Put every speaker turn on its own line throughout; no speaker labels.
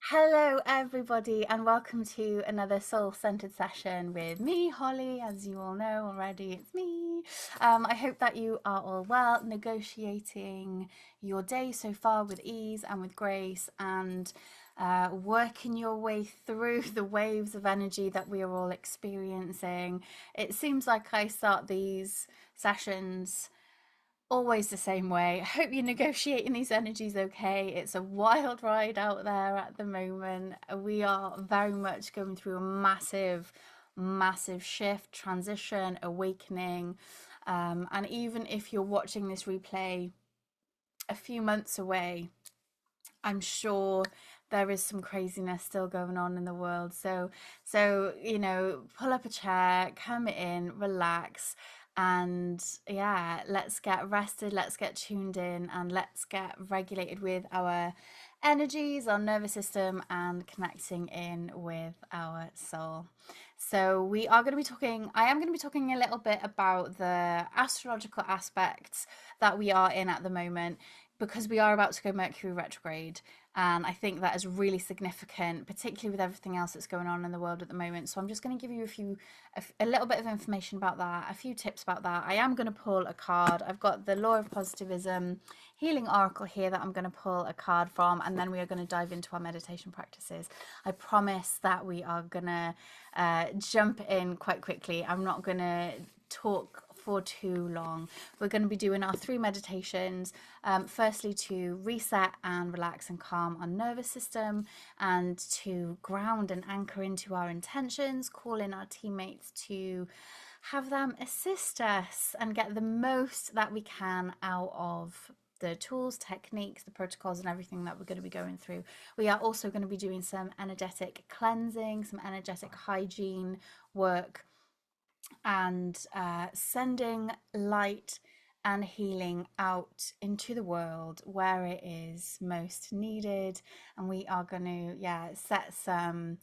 Hello, everybody, and welcome to another soul centered session with me, Holly. As you all know already, it's me. I hope that you are all well, negotiating your day so far with ease and with grace, and working your way through the waves of energy that we are all experiencing. It seems like I start these sessions always the same way. I hope you're negotiating these energies okay. It's a wild ride out there at the moment. We are very much going through a massive shift, transition, awakening. And even if you're watching this replay a few months away, I'm sure there is some craziness still going on in the world. So pull up a chair, come in, relax, and yeah, let's get rested, let's get tuned in, and let's get regulated with our energies, our nervous system, and connecting in with our soul. So we are going to be talking, I am going to be talking a little bit about the astrological aspects that we are in at the moment, because we are about to go Mercury retrograde. And I think that is really significant, particularly with everything else that's going on in the world at the moment. So I'm just going to give you a little bit of information about that, a few tips about that. I am going to pull a card. I've got the Law of Positivism Healing Oracle here that I'm going to pull a card from, and then we are going to dive into our meditation practices. I promise that we are going to jump in quite quickly. I'm not going to talk for too long. We're going to be doing our 3 meditations, firstly to reset and relax and calm our nervous system, and to ground and anchor into our intentions, call in our teammates to have them assist us and get the most that we can out of the tools, techniques, the protocols, and everything that we're going to be going through. We are also going to be doing some energetic cleansing, some energetic hygiene work, and sending light and healing out into the world where it is most needed. And we are going to set some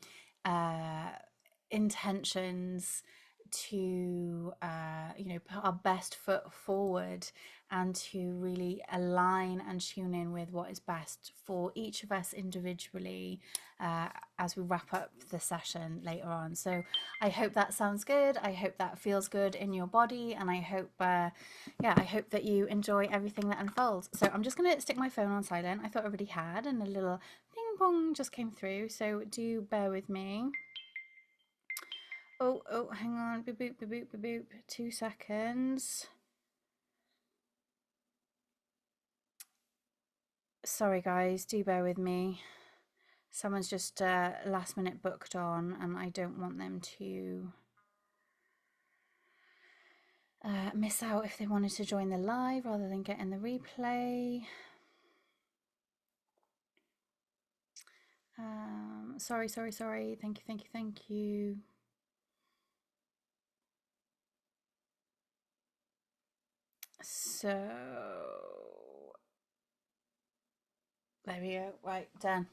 intentions to put our best foot forward and to really align and tune in with what is best for each of us individually, as we wrap up the session later on. So I hope that sounds good. I hope that feels good in your body, and I hope I hope that you enjoy everything that unfolds. So I'm just going to stick my phone on silent. I thought I already had, and a little ping pong just came through, so do bear with me. Oh, hang on. Boop, boop, boop, boop, boop, boop. 2 seconds. Sorry, guys. Do bear with me. Someone's just last minute booked on, and I don't want them to miss out if they wanted to join the live rather than get in the replay. Sorry. Thank you. So there we go. Right, done.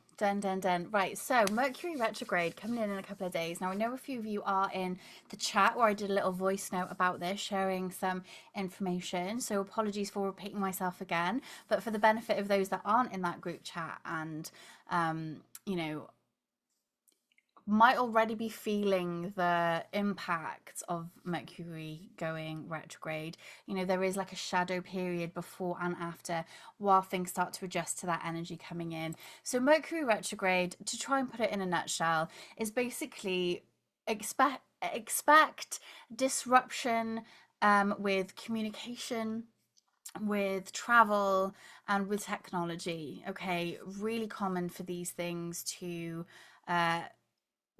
Right, so Mercury retrograde coming in a couple of days. Now, I know a few of you are in the chat where I did a little voice note about this, sharing some information. So apologies for repeating myself again. But for the benefit of those that aren't in that group chat and, might already be feeling the impact of Mercury going retrograde. There is like a shadow period before and after while things start to adjust to that energy coming in. So Mercury retrograde, to try and put it in a nutshell, is basically expect disruption with communication, with travel, and with technology. Okay, really common for these things to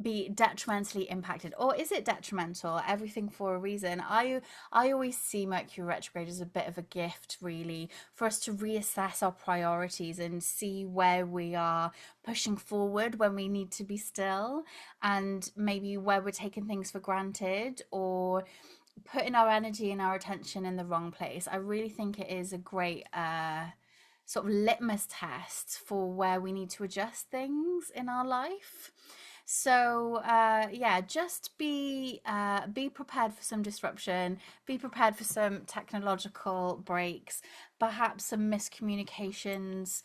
be detrimentally impacted. Or is it detrimental? Everything for a reason. I always see Mercury retrograde as a bit of a gift, really, for us to reassess our priorities and see where we are pushing forward when we need to be still, and maybe where we're taking things for granted or putting our energy and our attention in the wrong place. I really think it is a great sort of litmus test for where we need to adjust things in our life. So yeah, just be prepared for some disruption, be prepared for some technological breaks, perhaps some miscommunications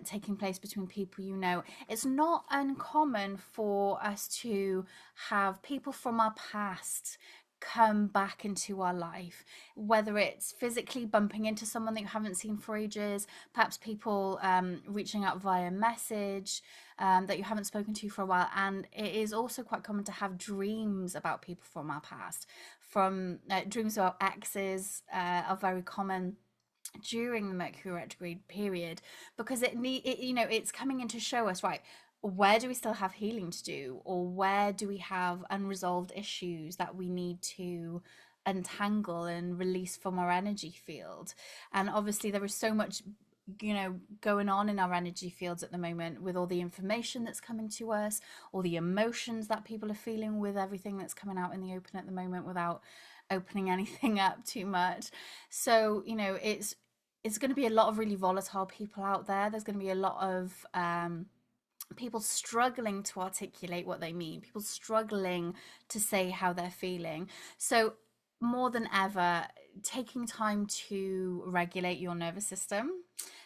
taking place between people you know. It's not uncommon for us to have people from our past come back into our life, whether it's physically bumping into someone that you haven't seen for ages, perhaps people reaching out via message that you haven't spoken to for a while. And it is also quite common to have dreams about people from our past. From dreams about exes are very common during the Mercury retrograde period, because it's coming in to show us, right, where do we still have healing to do, or where do we have unresolved issues that we need to untangle and release from our energy field. And obviously there is so much going on in our energy fields at the moment, with all the information that's coming to us, all the emotions that people are feeling, with everything that's coming out in the open at the moment without opening anything up too much. So it's going to be a lot of really volatile people out there. There's going to be a lot of people struggling to articulate what they mean, people struggling to say how they're feeling. So more than ever, taking time to regulate your nervous system,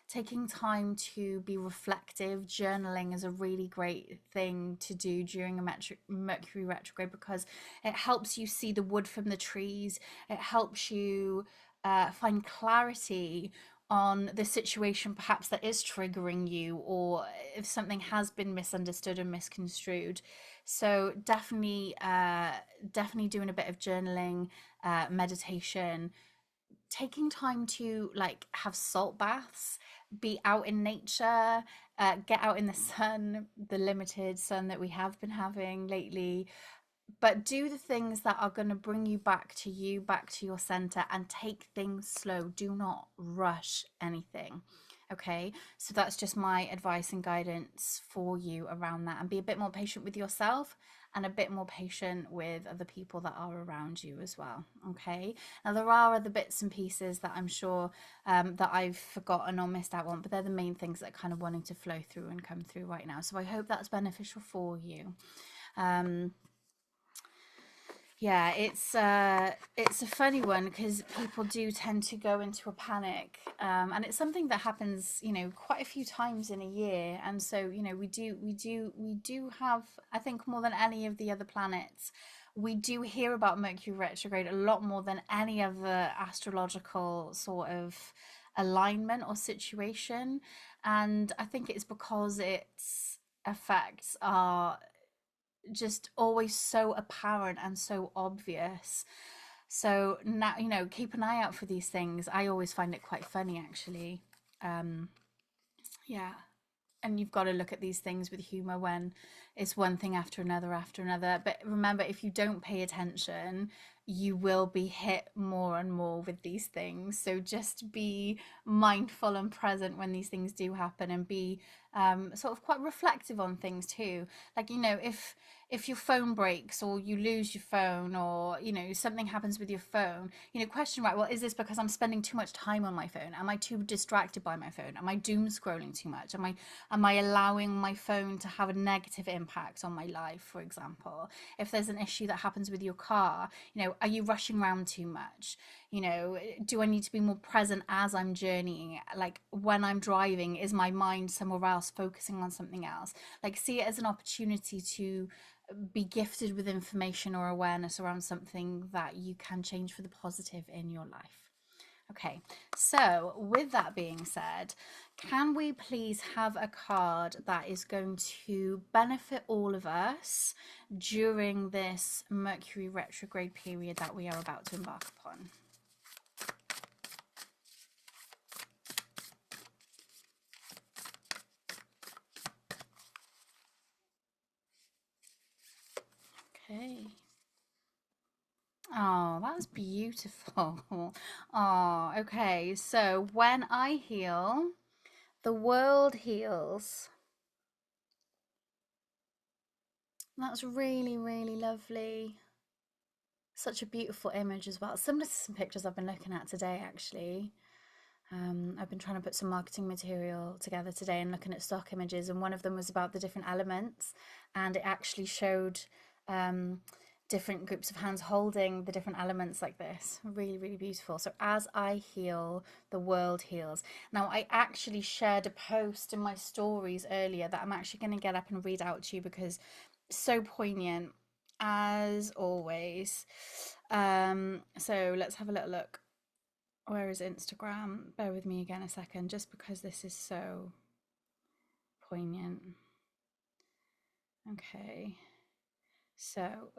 taking time to be reflective, journaling is a really great thing to do during a Mercury retrograde, because it helps you see the wood from the trees. It helps you find clarity on the situation perhaps that is triggering you, or if something has been misunderstood and misconstrued. So definitely doing a bit of journaling, meditation, taking time to like have salt baths, be out in nature, get out in the sun, the limited sun that we have been having lately, but do the things that are going to bring you, back to your center, and take things slow. Do not rush anything. Okay, so that's just my advice and guidance for you around that, and be a bit more patient with yourself and a bit more patient with other people that are around you as well. Okay, now there are other bits and pieces that I'm sure that I've forgotten or missed out on, but they're the main things that are kind of wanting to flow through and come through right now. So I hope that's beneficial for you. um yeah, it's a funny one, because people do tend to go into a panic, and it's something that happens, quite a few times in a year. And so, we do have, I think, more than any of the other planets, we do hear about Mercury retrograde a lot more than any other astrological sort of alignment or situation. And I think it's because its effects are just always so apparent and so obvious. So now, keep an eye out for these things. I always find it quite funny, actually. Um, yeah. And you've got to look at these things with humor when it's one thing after another. But remember, if you don't pay attention, you will be hit more and more with these things. So just be mindful and present when these things do happen, and be sort of quite reflective on things too. Like, if your phone breaks, or you lose your phone, or something happens with your phone, question, right, well, is this because I'm spending too much time on my phone? Am I too distracted by my phone? Am I doom scrolling too much? Am I allowing my phone to have a negative impact on my life, for example? If there's an issue that happens with your car, are you rushing around too much? Do I need to be more present as I'm journeying? Like, when I'm driving, is my mind somewhere else, focusing on something else? Like, see it as an opportunity to be gifted with information or awareness around something that you can change for the positive in your life. Okay, so with that being said, can we please have a card that is going to benefit all of us during this Mercury retrograde period that we are about to embark upon? Okay. Oh, that's beautiful. Oh, okay. So when I heal, the world heals. That's really, really lovely. Such a beautiful image as well. Similar to some pictures I've been looking at today, actually. I've been trying to put some marketing material together today and looking at stock images, and one of them was about the different elements, and it actually showed um, different groups of hands holding the different elements like this. Really, really beautiful. So as I heal, the world heals. Now, I actually shared a post in my stories earlier that I'm actually going to get up and read out to you because it's so poignant as always. So let's have a little look. Where is Instagram? Bear with me again a second, just because this is so poignant. Okay. So,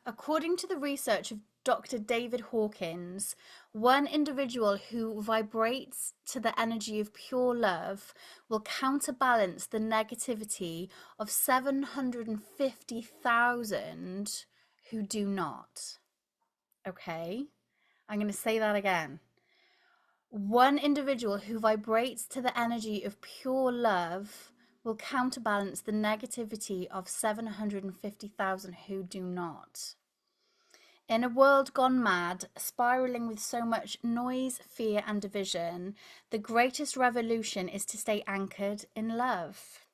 according to the research of Dr. David Hawkins, one individual who vibrates to the energy of pure love will counterbalance the negativity of 750,000 who do not. Okay, I'm going to say that again. One individual who vibrates to the energy of pure love will counterbalance the negativity of 750,000 who do not. In a world gone mad, spiraling with so much noise, fear, and division, the greatest revolution is to stay anchored in love.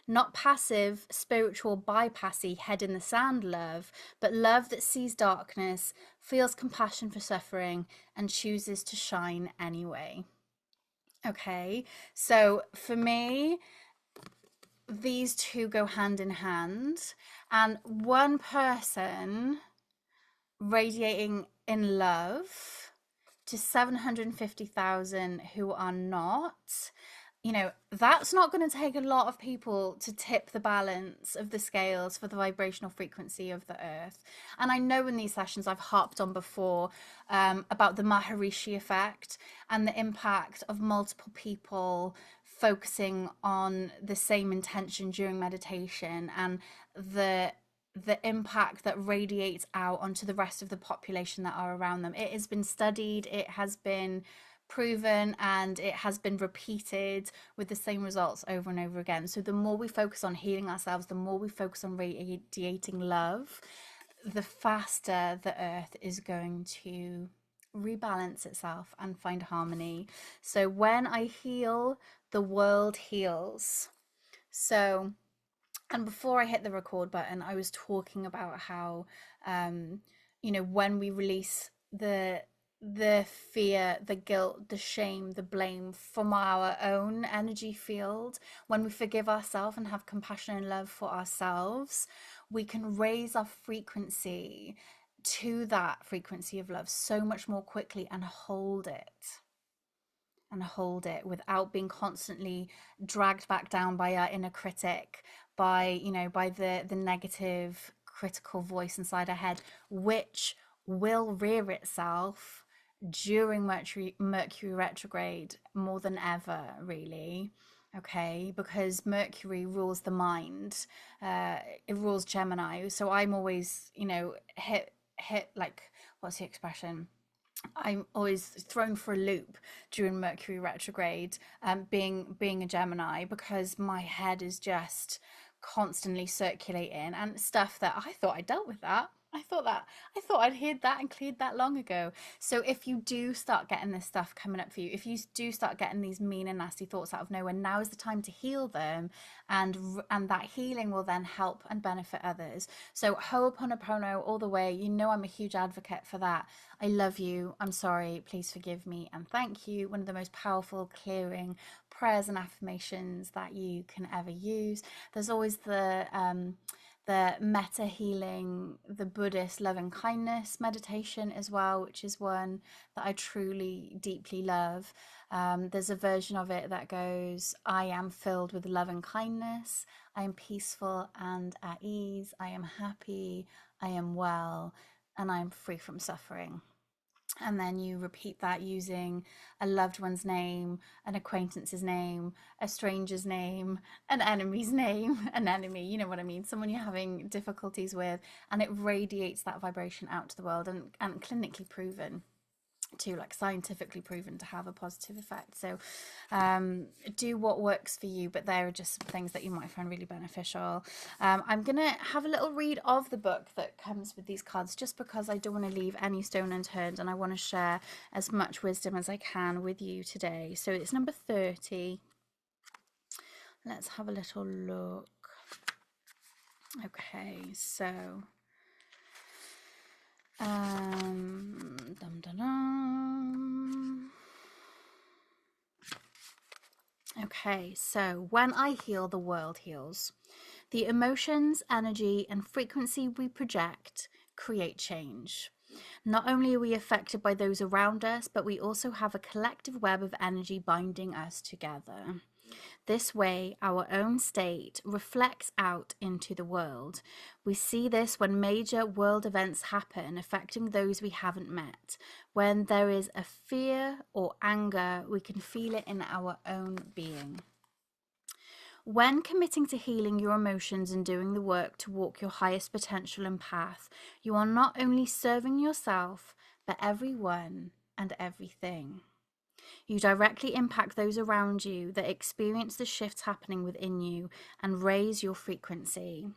Not passive, spiritual, bypassy, head in the sand love, but love that sees darkness, feels compassion for suffering, and chooses to shine anyway. Okay, so for me, these two go hand in hand, and one person radiating in love to 750,000 who are not, that's not going to take a lot of people to tip the balance of the scales for the vibrational frequency of the earth. And I know in these sessions I've harped on before about the Maharishi effect and the impact of multiple people focusing on the same intention during meditation, and the impact that radiates out onto the rest of the population that are around them. It has been studied, it has been proven, and it has been repeated with the same results over and over again. So the more we focus on healing ourselves, the more we focus on radiating love, the faster the earth is going to rebalance itself and find harmony. So when I heal, the world heals. So, and before I hit the record button, I was talking about how, when we release the fear, the guilt, the shame, the blame from our own energy field, when we forgive ourselves and have compassion and love for ourselves, we can raise our frequency to that frequency of love so much more quickly and hold it without being constantly dragged back down by our inner critic, by the negative critical voice inside our head, which will rear itself during Mercury retrograde more than ever, really. Okay, because Mercury rules the mind, it rules Gemini. So I'm always, hit like, what's the expression? I'm always thrown for a loop during Mercury retrograde, being a Gemini, because my head is just constantly circulating and stuff that I thought I dealt with that. I thought I'd heard that and cleared that long ago. So if you do start getting this stuff coming up for you, if you do start getting these mean and nasty thoughts out of nowhere, now is the time to heal them, and that healing will then help and benefit others. So Ho'oponopono all the way. I'm a huge advocate for that. I love you. I'm sorry. Please forgive me and thank you. One of the most powerful clearing prayers and affirmations that you can ever use. There's always the metta healing, the Buddhist loving kindness meditation as well, which is one that I truly deeply love. There's a version of it that goes, I am filled with love and kindness. I am peaceful and at ease. I am happy. I am well. And I am free from suffering. And then you repeat that using a loved one's name, an acquaintance's name, a stranger's name, an enemy's name, an enemy, you know what I mean? Someone you're having difficulties with, and it radiates that vibration out to the world, and clinically proven. to like scientifically proven to have a positive effect. So do what works for you, but there are just some things that you might find really beneficial. I'm gonna have a little read of the book that comes with these cards, just because I don't want to leave any stone unturned, and I want to share as much wisdom as I can with you today. So it's number 30. Let's have a little look. Okay, so dum, dum, dum. Okay, so when I heal, the world heals. The emotions, energy, and frequency we project create change. Not only are we affected by those around us, but we also have a collective web of energy binding us together. This way, our own state reflects out into the world. We see this when major world events happen affecting those we haven't met. When there is a fear or anger, we can feel it in our own being. When committing to healing your emotions and doing the work to walk your highest potential and path, you are not only serving yourself, but everyone and everything. You directly impact those around you that experience the shifts happening within you and raise your frequency.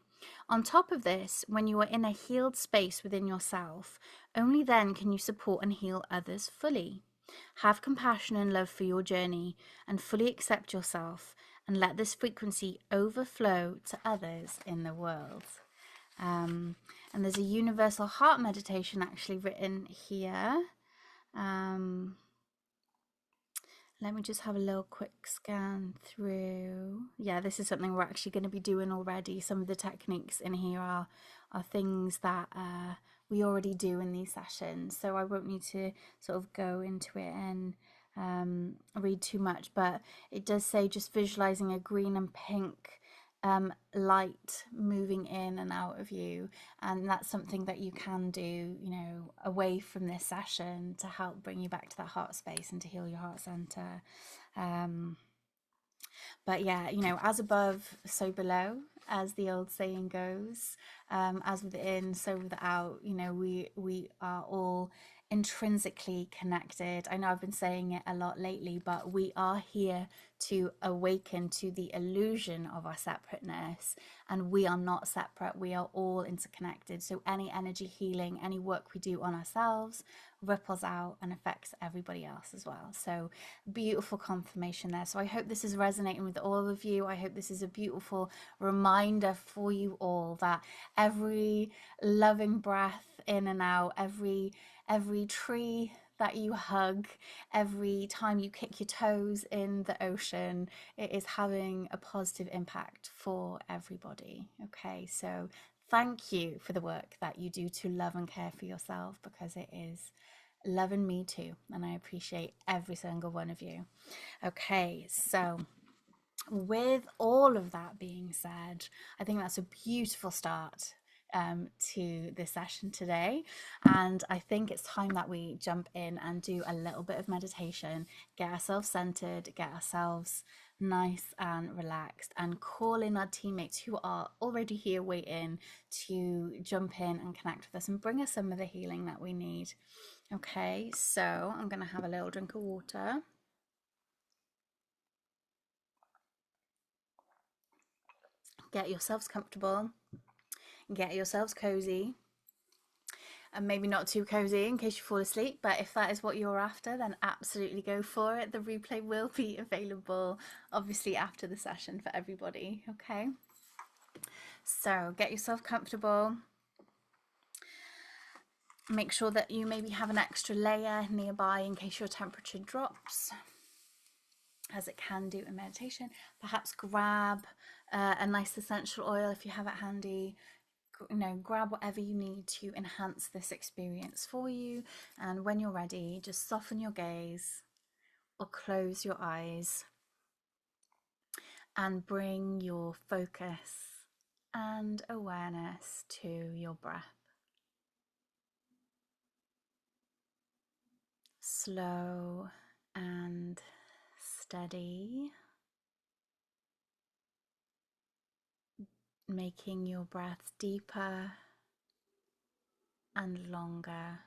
On top of this, when you are in a healed space within yourself, only then can you support and heal others fully. Have compassion and love for your journey and fully accept yourself, and let this frequency overflow to others in the world. And there's a universal heart meditation actually written here. Let me just have a little quick scan through. Yeah, this is something we're actually going to be doing already. Some of the techniques in here are things that we already do in these sessions. So I won't need to sort of go into it and read too much. But it does say just visualizing a green and pink light moving in and out of you, and that's something that you can do, you know, away from this session to help bring you back to that heart space and to heal your heart center. But yeah, you know, as above, so below, as the old saying goes. As within, so without. You know, we are all intrinsically connected. I know I've been saying it a lot lately, but we are here to awaken to the illusion of our separateness, and we are not separate. We are all interconnected. So any energy healing, any work we do on ourselves ripples out and affects everybody else as well. So beautiful confirmation there. So I hope this is resonating with all of you. I hope this is a beautiful reminder for you all that every loving breath in and out, every tree that you hug, every time you kick your toes in the ocean, it is having a positive impact for everybody. Okay, so thank you for the work that you do to love and care for yourself, because it is loving me too, and I appreciate every single one of you. Okay, so with all of that being said, I think that's a beautiful start to this session today, and I think it's time that we jump in and do a little bit of meditation, get ourselves centered, get ourselves nice and relaxed, and call in our teammates who are already here waiting to jump in and connect with us and bring us some of the healing that we need. Okay, so I'm gonna have a little drink of water. Get yourselves comfortable, get yourselves cozy, and maybe not too cozy in case you fall asleep, but if that is what you're after, then absolutely go for it. The replay will be available obviously after the session for everybody. Okay, so get yourself comfortable. Make sure that you maybe have an extra layer nearby in case your temperature drops, as it can do in meditation. Perhaps grab a nice essential oil if you have it handy. You know, grab whatever you need to enhance this experience for you, and when you're ready, just soften your gaze or close your eyes and bring your focus and awareness to your breath. Slow and steady, making your breath deeper and longer.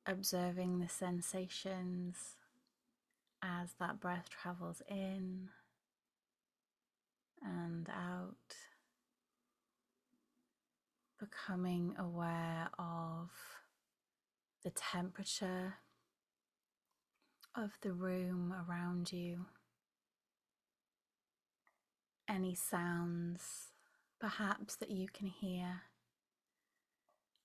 observing the sensations as that breath travels in and out, becoming aware of the temperature of the room around you, any sounds perhaps that you can hear,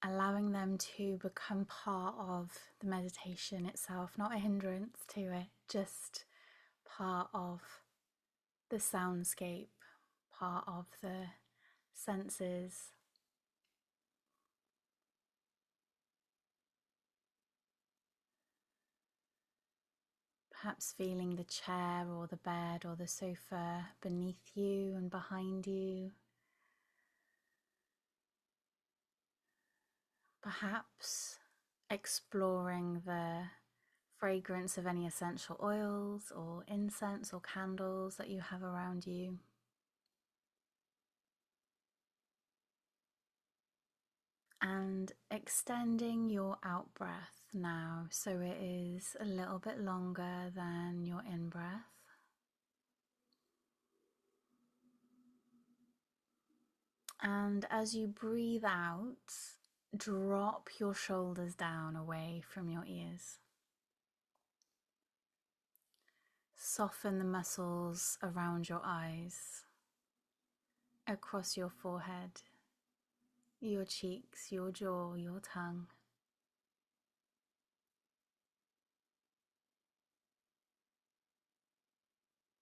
allowing them to become part of the meditation itself, not a hindrance to it, just part of the soundscape, part of the senses. Perhaps feeling the chair or the bed or the sofa beneath you and behind you. Perhaps exploring the fragrance of any essential oils or incense or candles that you have around you. And extending your out breath now so it is a little bit longer than your in breath. And as you breathe out, drop your shoulders down away from your ears. Soften the muscles around your eyes, across your forehead, your cheeks, your jaw, your tongue.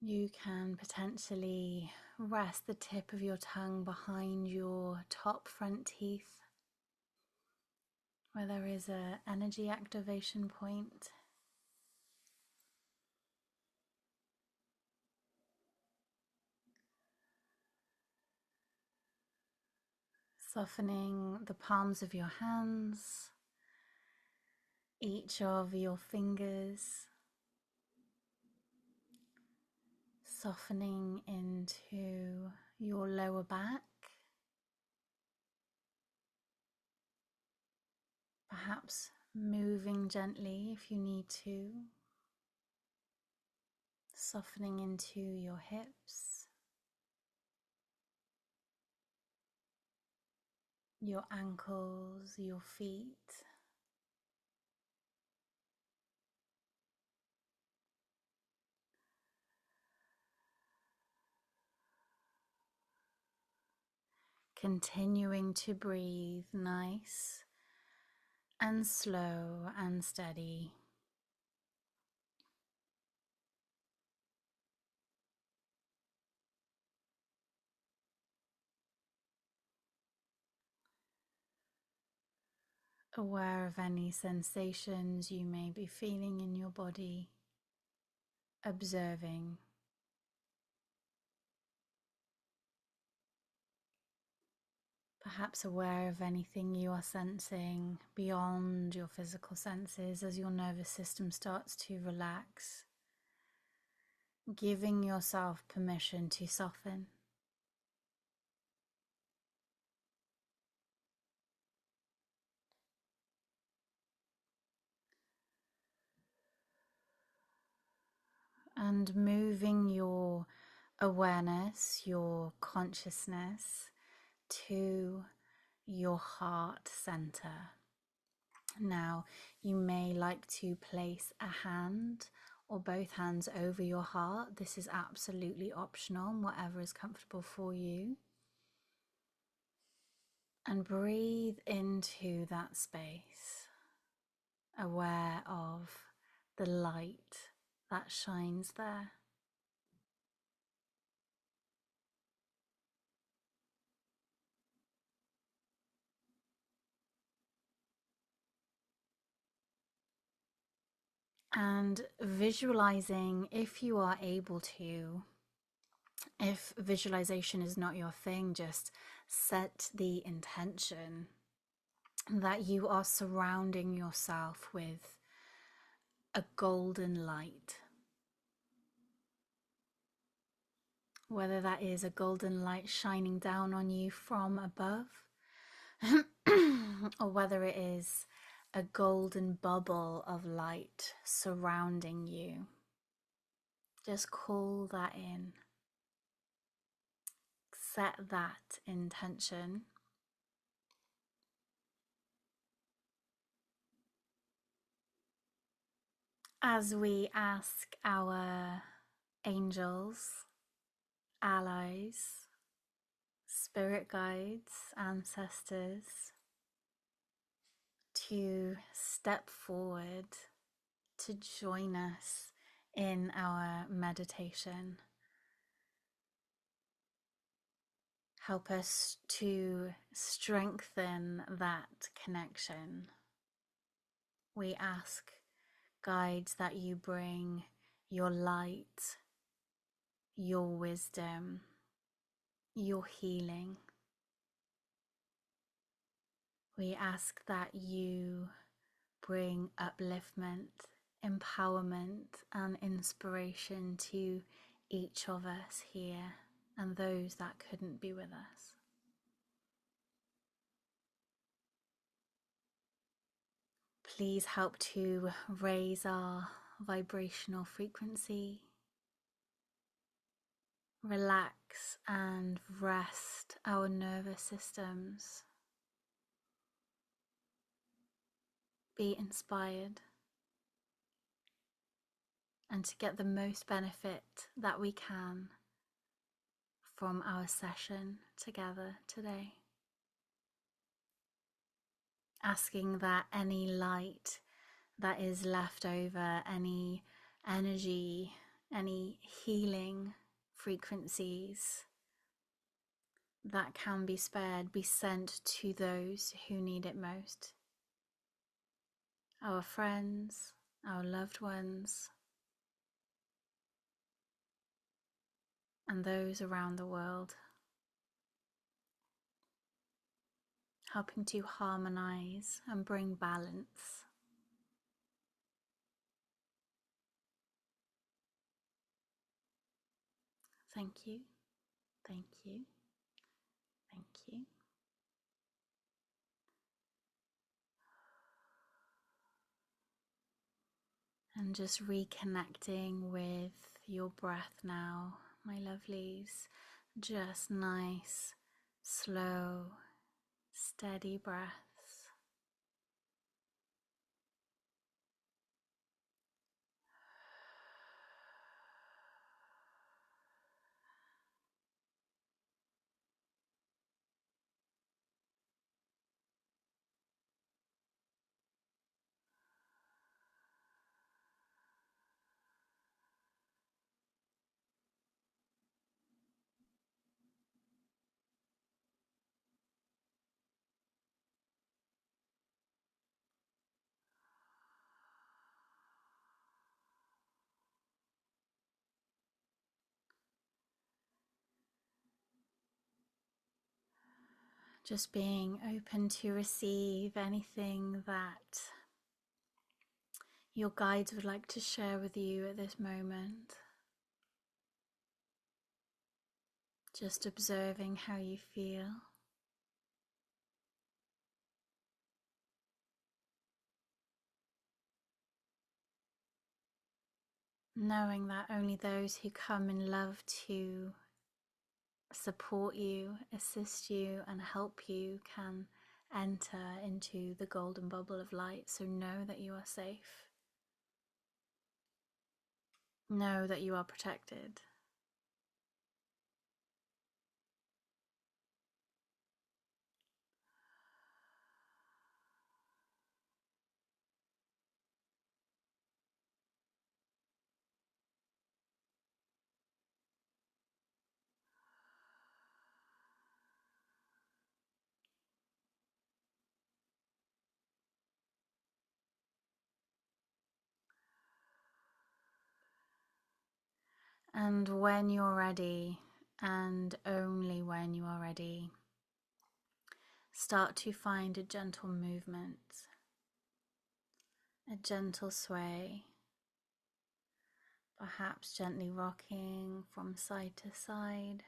You can potentially rest the tip of your tongue behind your top front teeth, where there is an energy activation point. Softening the palms of your hands, each of your fingers, softening into your lower back, perhaps moving gently if you need to, softening into your hips, your ankles, your feet. Continuing to breathe nice and slow and steady. Aware of any sensations you may be feeling in your body, observing. Perhaps aware of anything you are sensing beyond your physical senses as your nervous system starts to relax, giving yourself permission to soften. And moving your awareness, your consciousness to your heart center. Now, you may like to place a hand or both hands over your heart. This is absolutely optional, whatever is comfortable for you. And breathe into that space, aware of the light that shines there. And visualizing, if you are able to, if visualization is not your thing, just set the intention that you are surrounding yourself with a golden light. Whether that is a golden light shining down on you from above, or whether it is a golden bubble of light surrounding you. Just call that in. Set that intention. As we ask our angels, allies, spirit guides, ancestors to step forward to join us in our meditation. Help us to strengthen that connection. We ask, guides, that you bring your light, your wisdom, your healing. We ask that you bring upliftment, empowerment, and inspiration to each of us here and those that couldn't be with us. Please help to raise our vibrational frequency. Relax and rest our nervous systems. Be inspired, and to get the most benefit that we can from our session together today. Asking that any light that is left over, any energy, any healing frequencies that can be spared, be sent to those who need it most. Our friends, our loved ones, and those around the world. Helping to harmonize and bring balance. Thank you, thank you, thank you. And just reconnecting with your breath now, my lovelies. Just nice, slow, steady breaths. Just being open to receive anything that your guides would like to share with you at this moment. Just observing how you feel. Knowing that only those who come in love to support you, assist you, and help you can enter into the golden bubble of light. So know that you are safe. Know that you are protected. And when you're ready, and only when you are ready, start to find a gentle movement, a gentle sway, perhaps gently rocking from side to side,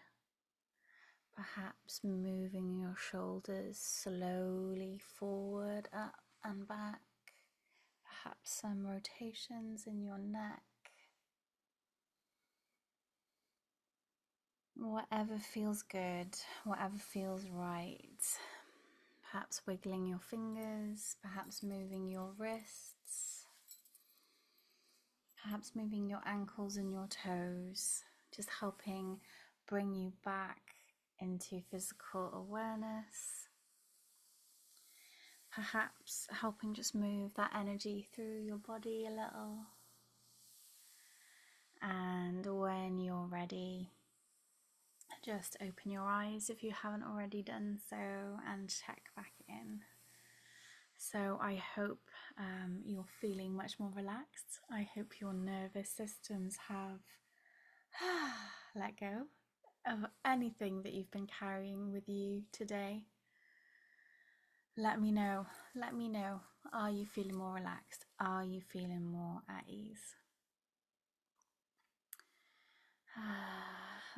perhaps moving your shoulders slowly forward, up and back. Perhaps some rotations in your neck. Whatever feels good, whatever feels right. Perhaps wiggling your fingers, perhaps moving your wrists, perhaps moving your ankles and your toes, just helping bring you back into physical awareness. Perhaps helping just move that energy through your body a little. And when you're ready, just open your eyes if you haven't already done so and check back in. So I hope you're feeling much more relaxed. I hope your nervous systems have let go of anything that you've been carrying with you today. Let me know. Let me know. Are you feeling more relaxed? Are you feeling more at ease?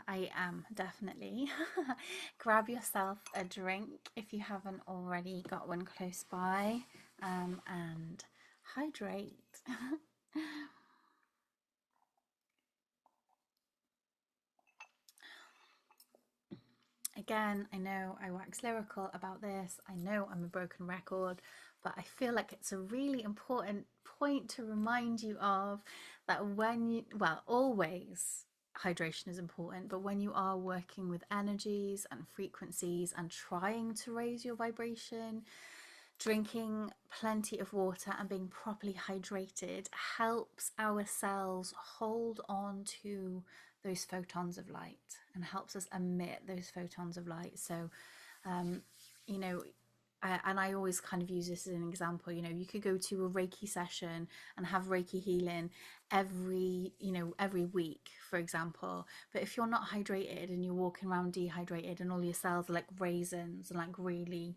I am, definitely. Grab yourself a drink if you haven't already got one close by, and hydrate. Again, I know I wax lyrical about this. I know I'm a broken record, but I feel like it's a really important point to remind you of that when you, well, always hydration is important, but when you are working with energies and frequencies and trying to raise your vibration, drinking plenty of water and being properly hydrated helps our cells hold on to those photons of light and helps us emit those photons of light. So, you know, and I always kind of use this as an example. You know, you could go to a Reiki session and have Reiki healing every week, for example. But if you're not hydrated and you're walking around dehydrated and all your cells are like raisins and like really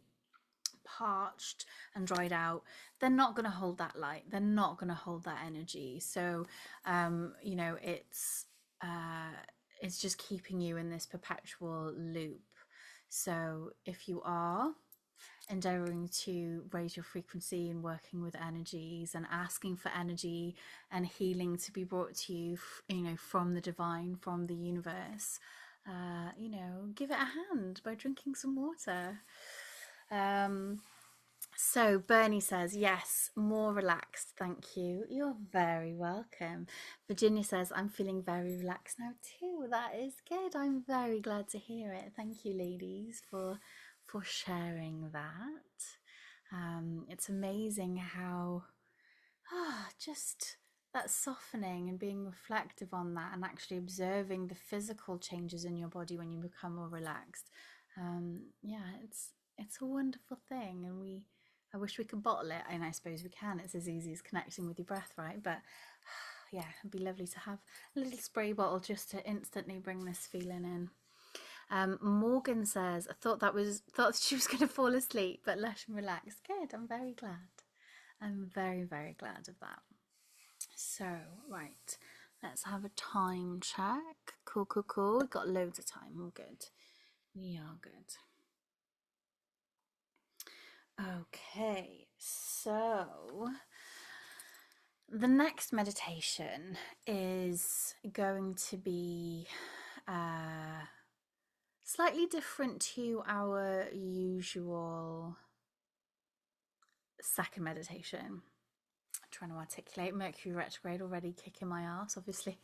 parched and dried out, they're not going to hold that light. They're not going to hold that energy. So, it's just keeping you in this perpetual loop. So if you are endeavoring to raise your frequency and working with energies and asking for energy and healing to be brought to you, from the divine, from the universe, give it a hand by drinking some water. So Bernie says, yes, more relaxed, thank you. You're very welcome. Virginia says, I'm feeling very relaxed now too. That is good. I'm very glad to hear it. Thank you, ladies, for sharing that. It's amazing how just that softening and being reflective on that and actually observing the physical changes in your body when you become more relaxed. It's a wonderful thing, and I wish we could bottle it, and I suppose we can. It's as easy as connecting with your breath, right? But yeah, it'd be lovely to have a little spray bottle just to instantly bring this feeling in. Morgan says, I thought she was going to fall asleep, but lush and relaxed. Good, I'm very glad. I'm very, very glad of that. So, right, let's have a time check. Cool. We've got loads of time. All good. We are good. Okay, so the next meditation is going to be slightly different to our usual second meditation. Trying to articulate Mercury Retrograde already kicking my ass, obviously.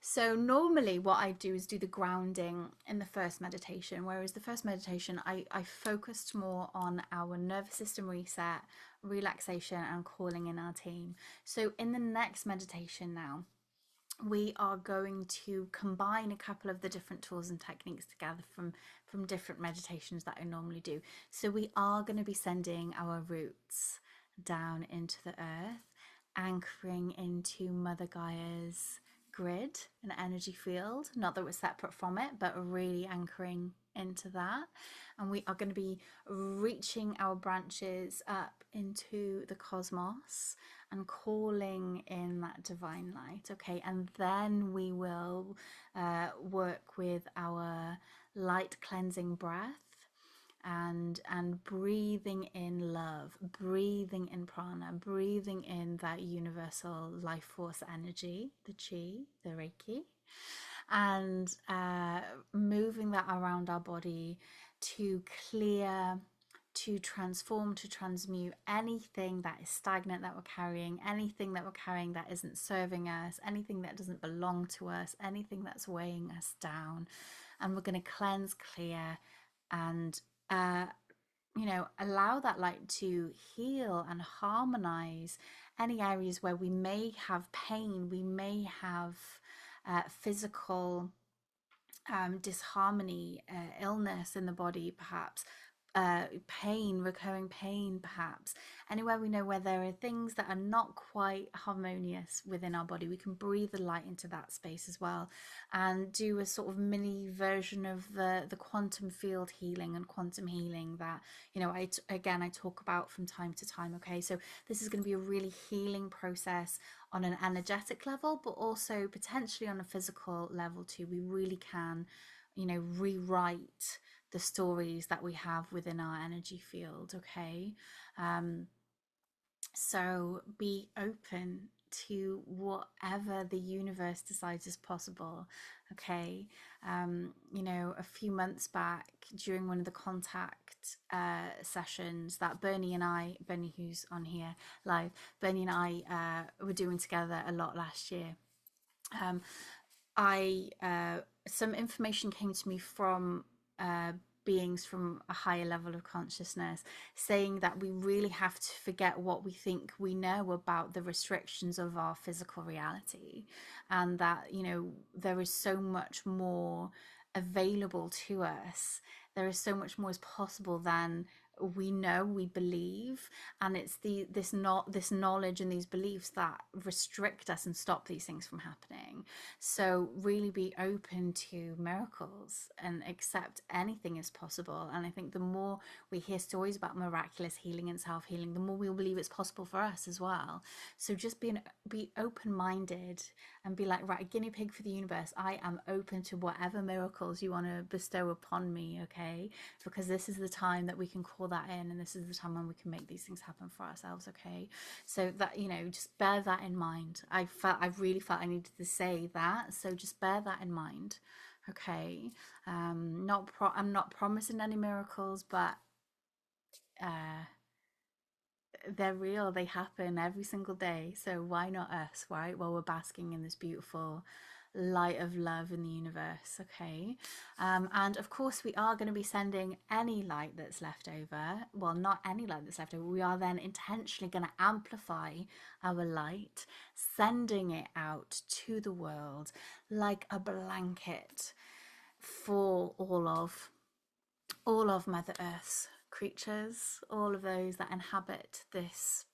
So normally what I do is do the grounding in the first meditation, whereas the first meditation I focused more on our nervous system reset, relaxation, and calling in our team. So in the next meditation now, we are going to combine a couple of the different tools and techniques together from different meditations that I normally do. So we are going to be sending our roots down into the earth, anchoring into Mother Gaia's grid and energy field. Not that we're separate from it, but really anchoring into that. And we are going to be reaching our branches up into the cosmos and calling in that divine light. Okay, and then we will work with our light cleansing breath and breathing in love, breathing in prana, breathing in that universal life force energy, the chi, the reiki, and moving that around our body to clear, to transform, to transmute anything that is stagnant that we're carrying, anything that we're carrying that isn't serving us, anything that doesn't belong to us, anything that's weighing us down. And we're going to cleanse, clear, and allow that light to heal and harmonize any areas where we may have pain, we may have physical disharmony, illness in the body, perhaps pain, recurring pain, perhaps anywhere we know where there are things that are not quite harmonious within our body, we can breathe the light into that space as well, and do a sort of mini version of the quantum field healing and quantum healing that I talk about from time to time. Okay, so this is going to be a really healing process on an energetic level, but also potentially on a physical level too. We really can rewrite the stories that we have within our energy field. Okay, so be open to whatever the universe decides is possible. Okay, a few months back during one of the contact sessions that Bernie, who's on here live, Bernie and I were doing together a lot last year. I some information came to me from beings from a higher level of consciousness, saying that we really have to forget what we think we know about the restrictions of our physical reality, and that there is so much more available to us, there is so much more is possible than we know, we believe, and it's this knowledge and these beliefs that restrict us and stop these things from happening. So really be open to miracles and accept anything is possible. And I think the more we hear stories about miraculous healing and self-healing, the more we'll believe it's possible for us as well. So just be open-minded and be like, right, a guinea pig for the universe. I am open to whatever miracles you want to bestow upon me, okay? Because this is the time that we can call that in, and this is the time when we can make these things happen for ourselves. Okay, so that just bear that in mind. I really felt I needed to say that, so just bear that in mind. Okay, I'm not promising any miracles, but they're real, they happen every single day, so why not us, right? While we're basking in this beautiful light of love in the universe. Okay, and of course we are going to be sending any light that's left over, well, not any light that's left over, we are then intentionally going to amplify our light, sending it out to the world like a blanket for all of Mother Earth's creatures, all of those that inhabit this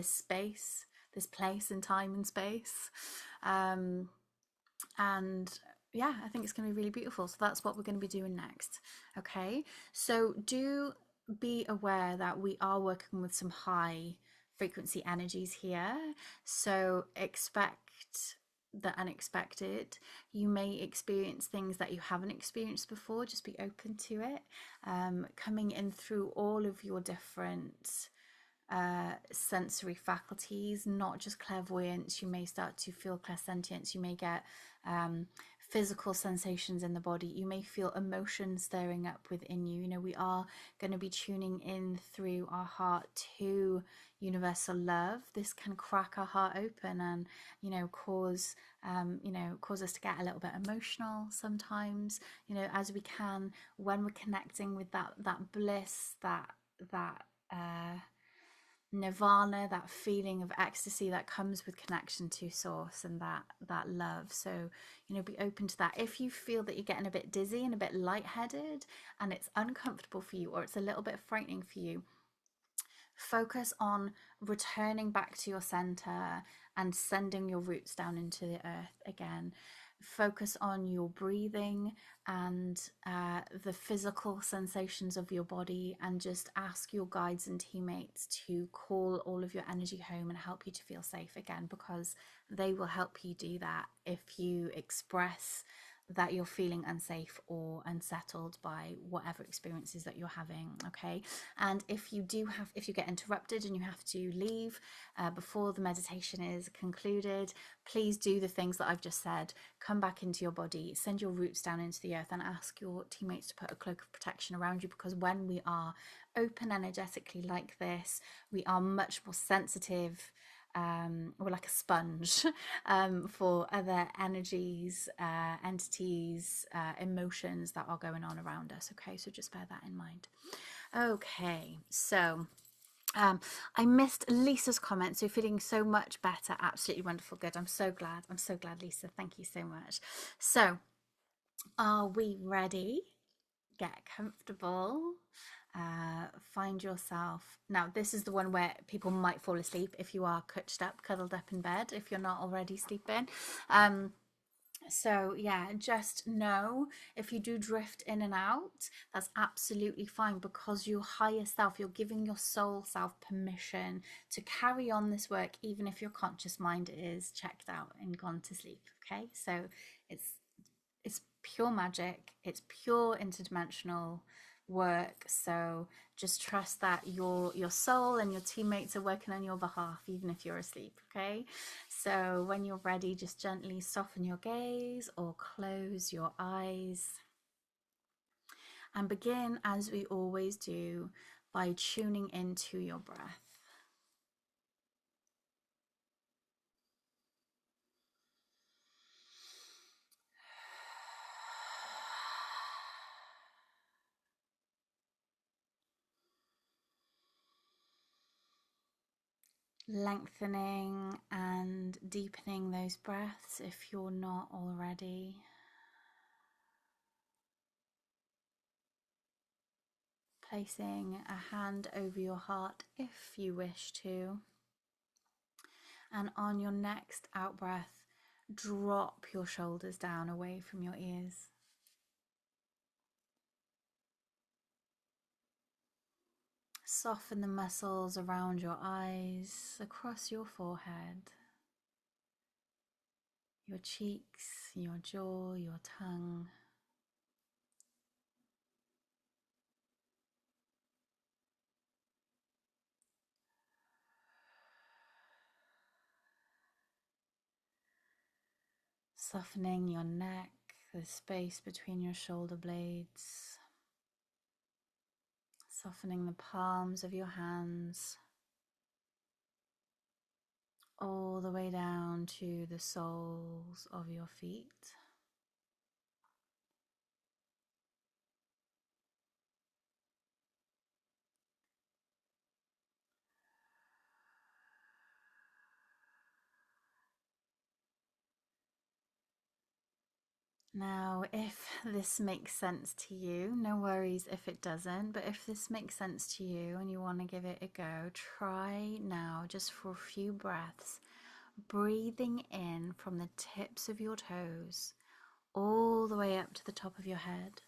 space, this place in time and space. And yeah, I think it's going to be really beautiful. So that's what we're going to be doing next. Okay, so do be aware that we are working with some high frequency energies here, so expect the unexpected. You may experience things that you haven't experienced before. Just be open to it, coming in through all of your different sensory faculties, not just clairvoyance. You may start to feel clairsentience, you may get physical sensations in the body, you may feel emotions stirring up within you. We are going to be tuning in through our heart to universal love. This can crack our heart open and cause us to get a little bit emotional sometimes, as we can, when we're connecting with that bliss, that nirvana, that feeling of ecstasy that comes with connection to source and that love. So be open to that. If you feel that you're getting a bit dizzy and a bit lightheaded and it's uncomfortable for you, or it's a little bit frightening for you, focus on returning back to your center and sending your roots down into the earth again. Focus on your breathing and the physical sensations of your body, and just ask your guides and teammates to call all of your energy home and help you to feel safe again, because they will help you do that if you express that you're feeling unsafe or unsettled by whatever experiences that you're having. Okay, and if you get interrupted and you have to leave before the meditation is concluded, please do the things that I've just said. Come back into your body, send your roots down into the earth, and ask your teammates to put a cloak of protection around you, because when we are open energetically like this, we are much more sensitive. We're like a sponge for other energies, entities, emotions that are going on around us. Okay, so just bear that in mind. Okay, so I missed Lisa's comment, so feeling so much better. Absolutely wonderful. Good. I'm so glad. I'm so glad, Lisa. Thank you so much. So, are we ready? Get comfortable. Find yourself. Now, this is the one where people might fall asleep if you are couched up, cuddled up in bed, if you're not already sleeping. So yeah, just know if you do drift in and out, that's absolutely fine, because your higher self, you're giving your soul self permission to carry on this work, even if your conscious mind is checked out and gone to sleep. Okay, so it's pure magic, it's pure interdimensional work. So just trust that your soul and your teammates are working on your behalf, even if you're asleep. Okay, so when you're ready, just gently soften your gaze or close your eyes, and begin, as we always do, by tuning into your breath. Lengthening and deepening those breaths if you're not already. Placing a hand over your heart if you wish to. And on your next out breath, drop your shoulders down away from your ears. Soften the muscles around your eyes, across your forehead, your cheeks, your jaw, your tongue. Softening your neck, the space between your shoulder blades. Softening the palms of your hands, all the way down to the soles of your feet. Now, if this makes sense to you, no worries if it doesn't, but if this makes sense to you and you want to give it a go, try now, just for a few breaths, breathing in from the tips of your toes all the way up to the top of your head.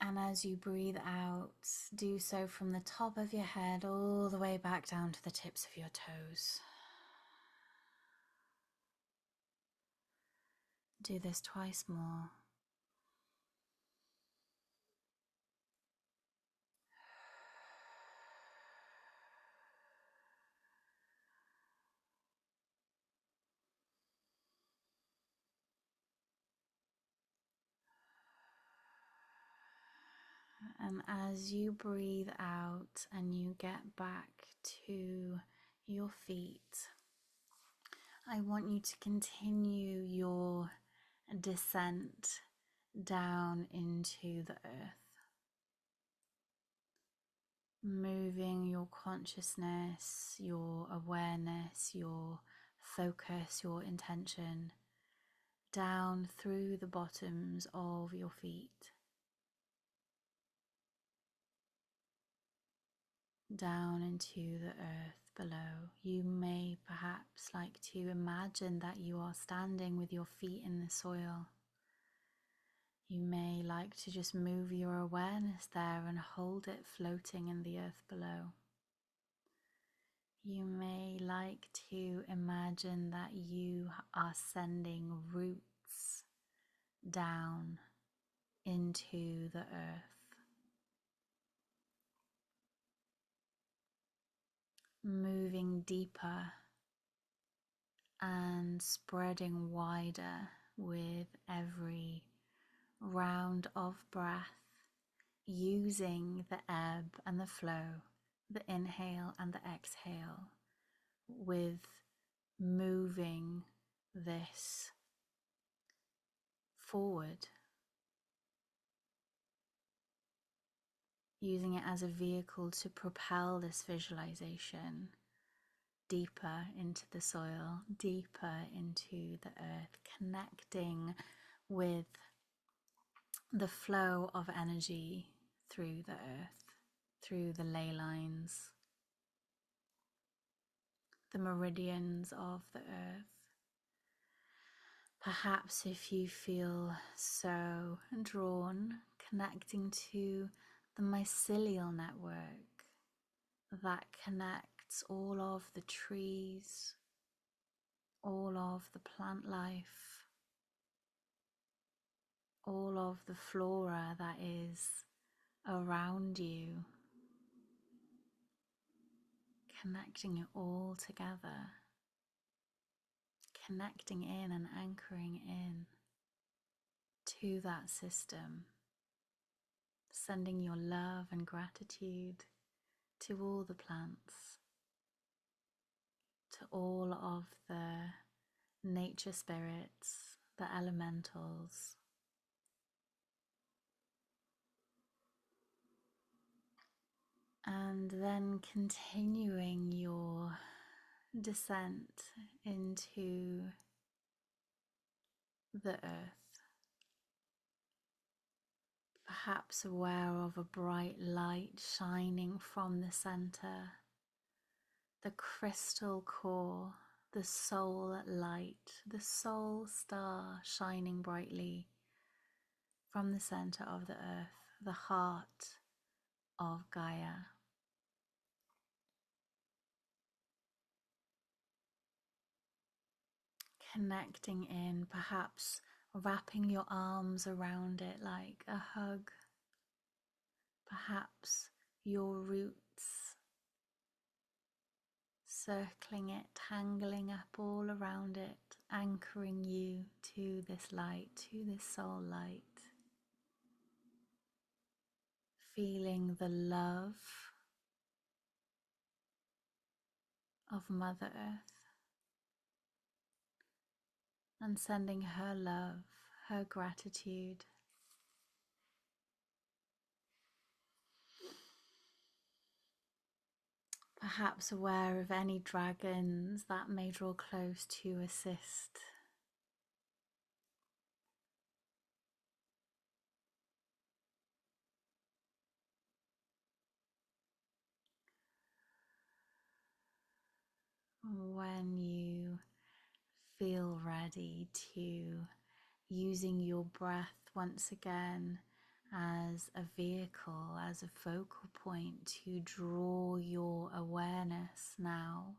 And as you breathe out, do so from the top of your head all the way back down to the tips of your toes. Do this twice more. And as you breathe out and you get back to your feet, I want you to continue your descent down into the earth, moving your consciousness, your awareness, your focus, your intention down through the bottoms of your feet, down into the earth below. You may perhaps like to imagine that you are standing with your feet in the soil. You may like to just move your awareness there and hold it floating in the earth below. You may like to imagine that you are sending roots down into the earth, moving deeper and spreading wider with every round of breath, using the ebb and the flow, the inhale and the exhale, with moving this forward, using it as a vehicle to propel this visualization deeper into the soil, deeper into the earth, connecting with the flow of energy through the earth, through the ley lines, the meridians of the earth. Perhaps if you feel so drawn, connecting to the mycelial network that connects all of the trees, all of the plant life, all of the flora that is around you, connecting it all together, connecting in and anchoring in to that system, sending your love and gratitude to all the plants, to all of the nature spirits, the elementals. And then continuing your descent into the earth, perhaps aware of a bright light shining from the center, the crystal core, the soul light, the soul star shining brightly from the center of the earth, the heart of Gaia. Connecting in, perhaps wrapping your arms around it like a hug, perhaps your roots circling it, tangling up all around it, anchoring you to this light, to this soul light. Feeling the love of Mother Earth and sending her love, her gratitude. Perhaps aware of any dragons that may draw close to assist. When you feel ready to, using your breath once again as a vehicle, as a focal point to draw your awareness now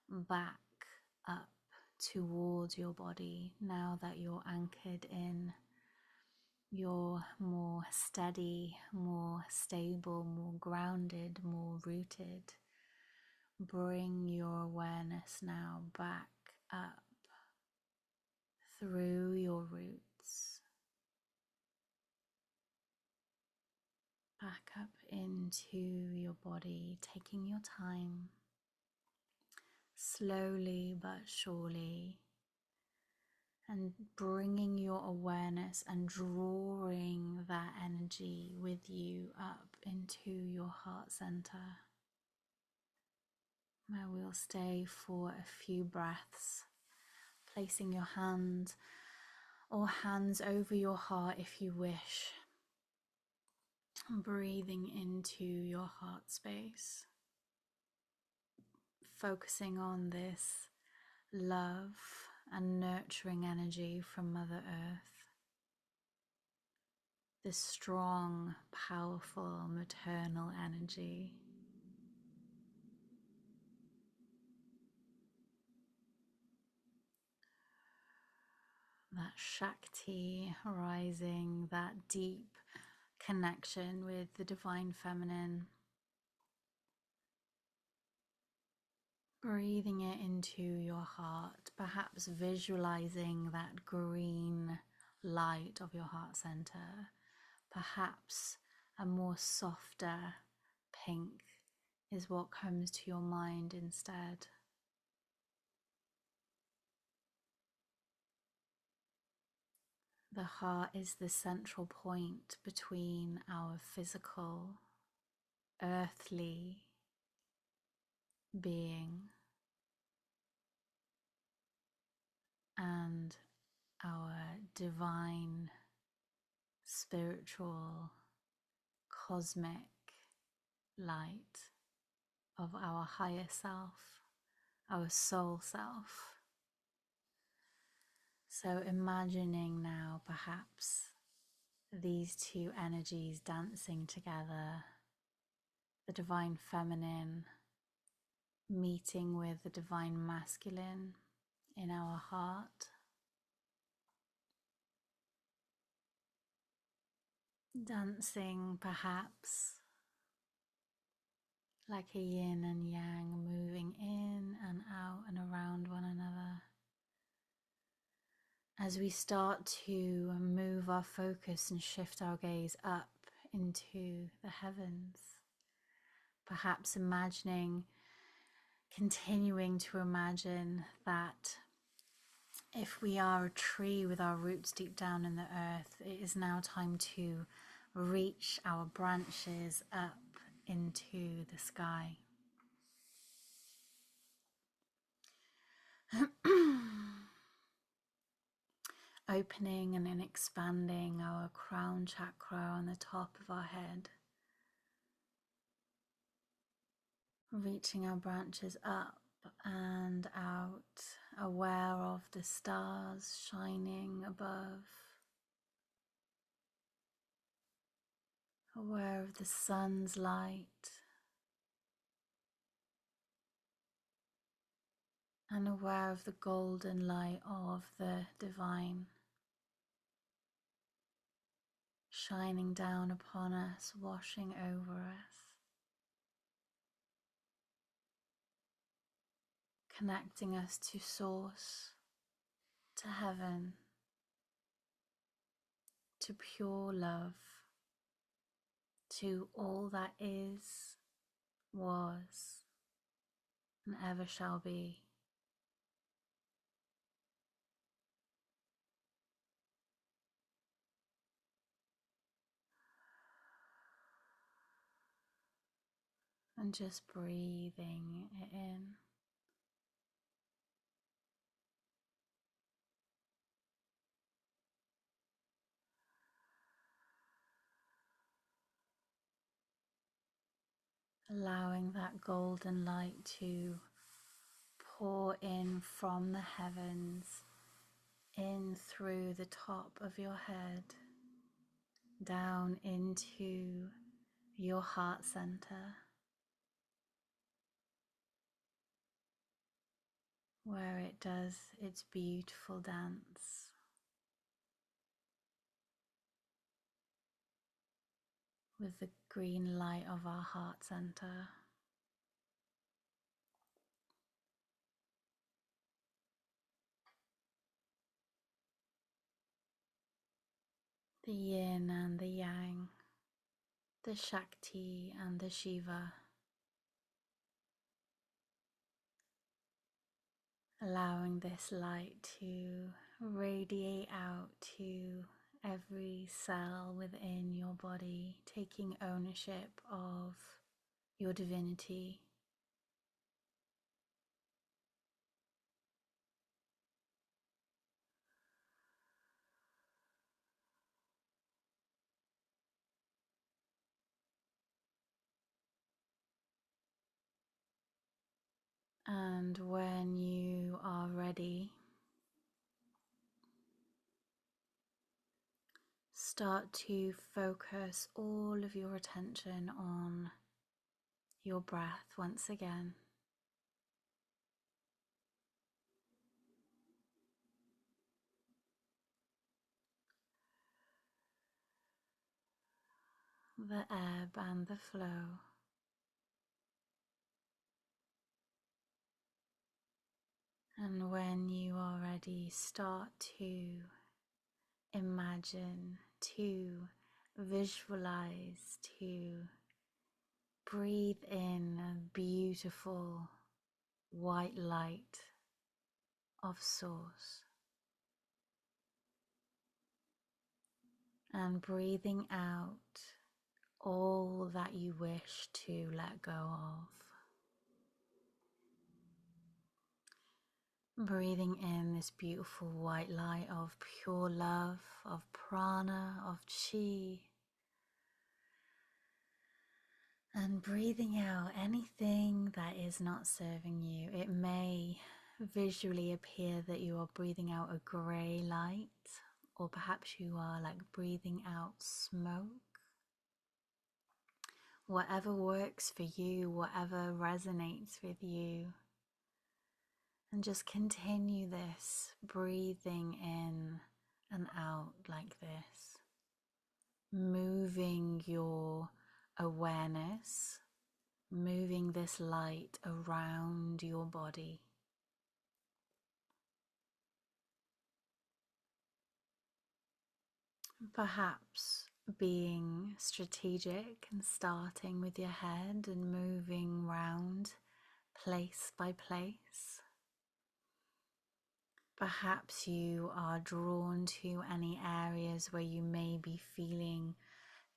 back up towards your body. Now that you're anchored in, you're more steady, more stable, more grounded, more rooted. Bring your awareness now back up through your roots, back up into your body, taking your time, slowly but surely, and bringing your awareness and drawing that energy with you up into your heart center, where we'll stay for a few breaths, placing your hand or hands over your heart if you wish, breathing into your heart space, focusing on this love and nurturing energy from Mother Earth, this strong, powerful maternal energy. that Shakti rising, that deep connection with the divine feminine. Breathing it into your heart, perhaps visualizing that green light of your heart center, perhaps a more softer pink is what comes to your mind instead. The heart is the central point between our physical, earthly being and our divine, spiritual, cosmic light of our higher self, our soul self. So imagining now perhaps these two energies dancing together, the divine feminine meeting with the divine masculine in our heart, dancing perhaps like a yin and yang, moving in and out and around one another. As we start to move our focus and shift our gaze up into the heavens, perhaps continuing to imagine that if we are a tree with our roots deep down in the earth, it is now time to reach our branches up into the sky. Opening and then expanding our crown chakra on the top of our head, reaching our branches up and out, aware of the stars shining above, aware of the sun's light, and aware of the golden light of the divine shining down upon us, washing over us, connecting us to source, to heaven, to pure love, to all that is, was, and ever shall be. And just breathing it in. Allowing that golden light to pour in from the heavens, in through the top of your head, down into your heart center, where it does its beautiful dance. With the green light of our heart center. The yin and the yang, the Shakti and the Shiva. Allowing this light to radiate out to every cell within your body, taking ownership of your divinity. And when you are ready, start to focus all of your attention on your breath once again. the ebb and the flow. And when you are ready, start to imagine, to visualize, to breathe in a beautiful white light of source. And breathing out all that you wish to let go of. Breathing in this beautiful white light of pure love, of prana, of chi. And breathing out anything that is not serving you. It may visually appear that you are breathing out a grey light, or perhaps you are like breathing out smoke. Whatever works for you, whatever resonates with you. And just continue this, breathing in and out like this. Moving your awareness, moving this light around your body. Perhaps being strategic and starting with your head and moving round place by place. Perhaps you are drawn to any areas where you may be feeling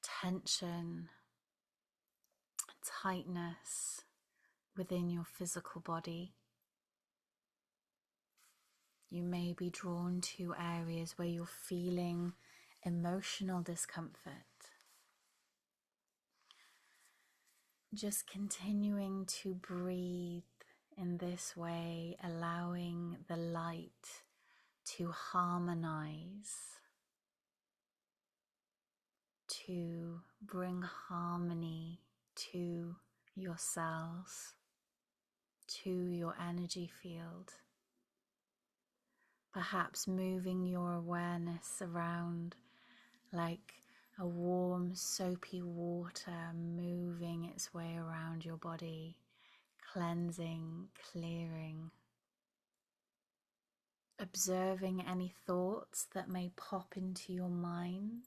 tension, tightness within your physical body. You may be drawn to areas where you're feeling emotional discomfort. Just continuing to breathe in this way, allowing the light to harmonize, to bring harmony to your cells, to your energy field. Perhaps moving your awareness around like a warm, soapy water moving its way around your body, cleansing, clearing. Observing any thoughts that may pop into your mind.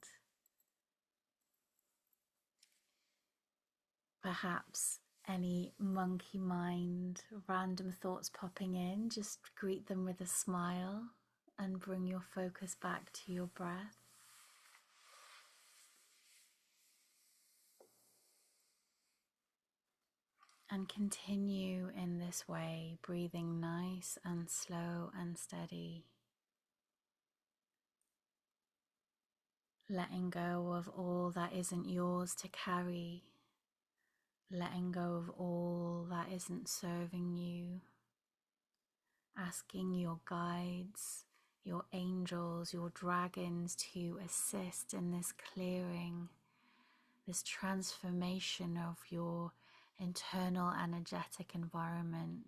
Perhaps any monkey mind, random thoughts popping in, just greet them with a smile and bring your focus back to your breath. And continue in this way, breathing nice and slow and steady. Letting go of all that isn't yours to carry. Letting go of all that isn't serving you. Asking your guides, your angels, your dragons to assist in this clearing, this transformation of your internal energetic environment.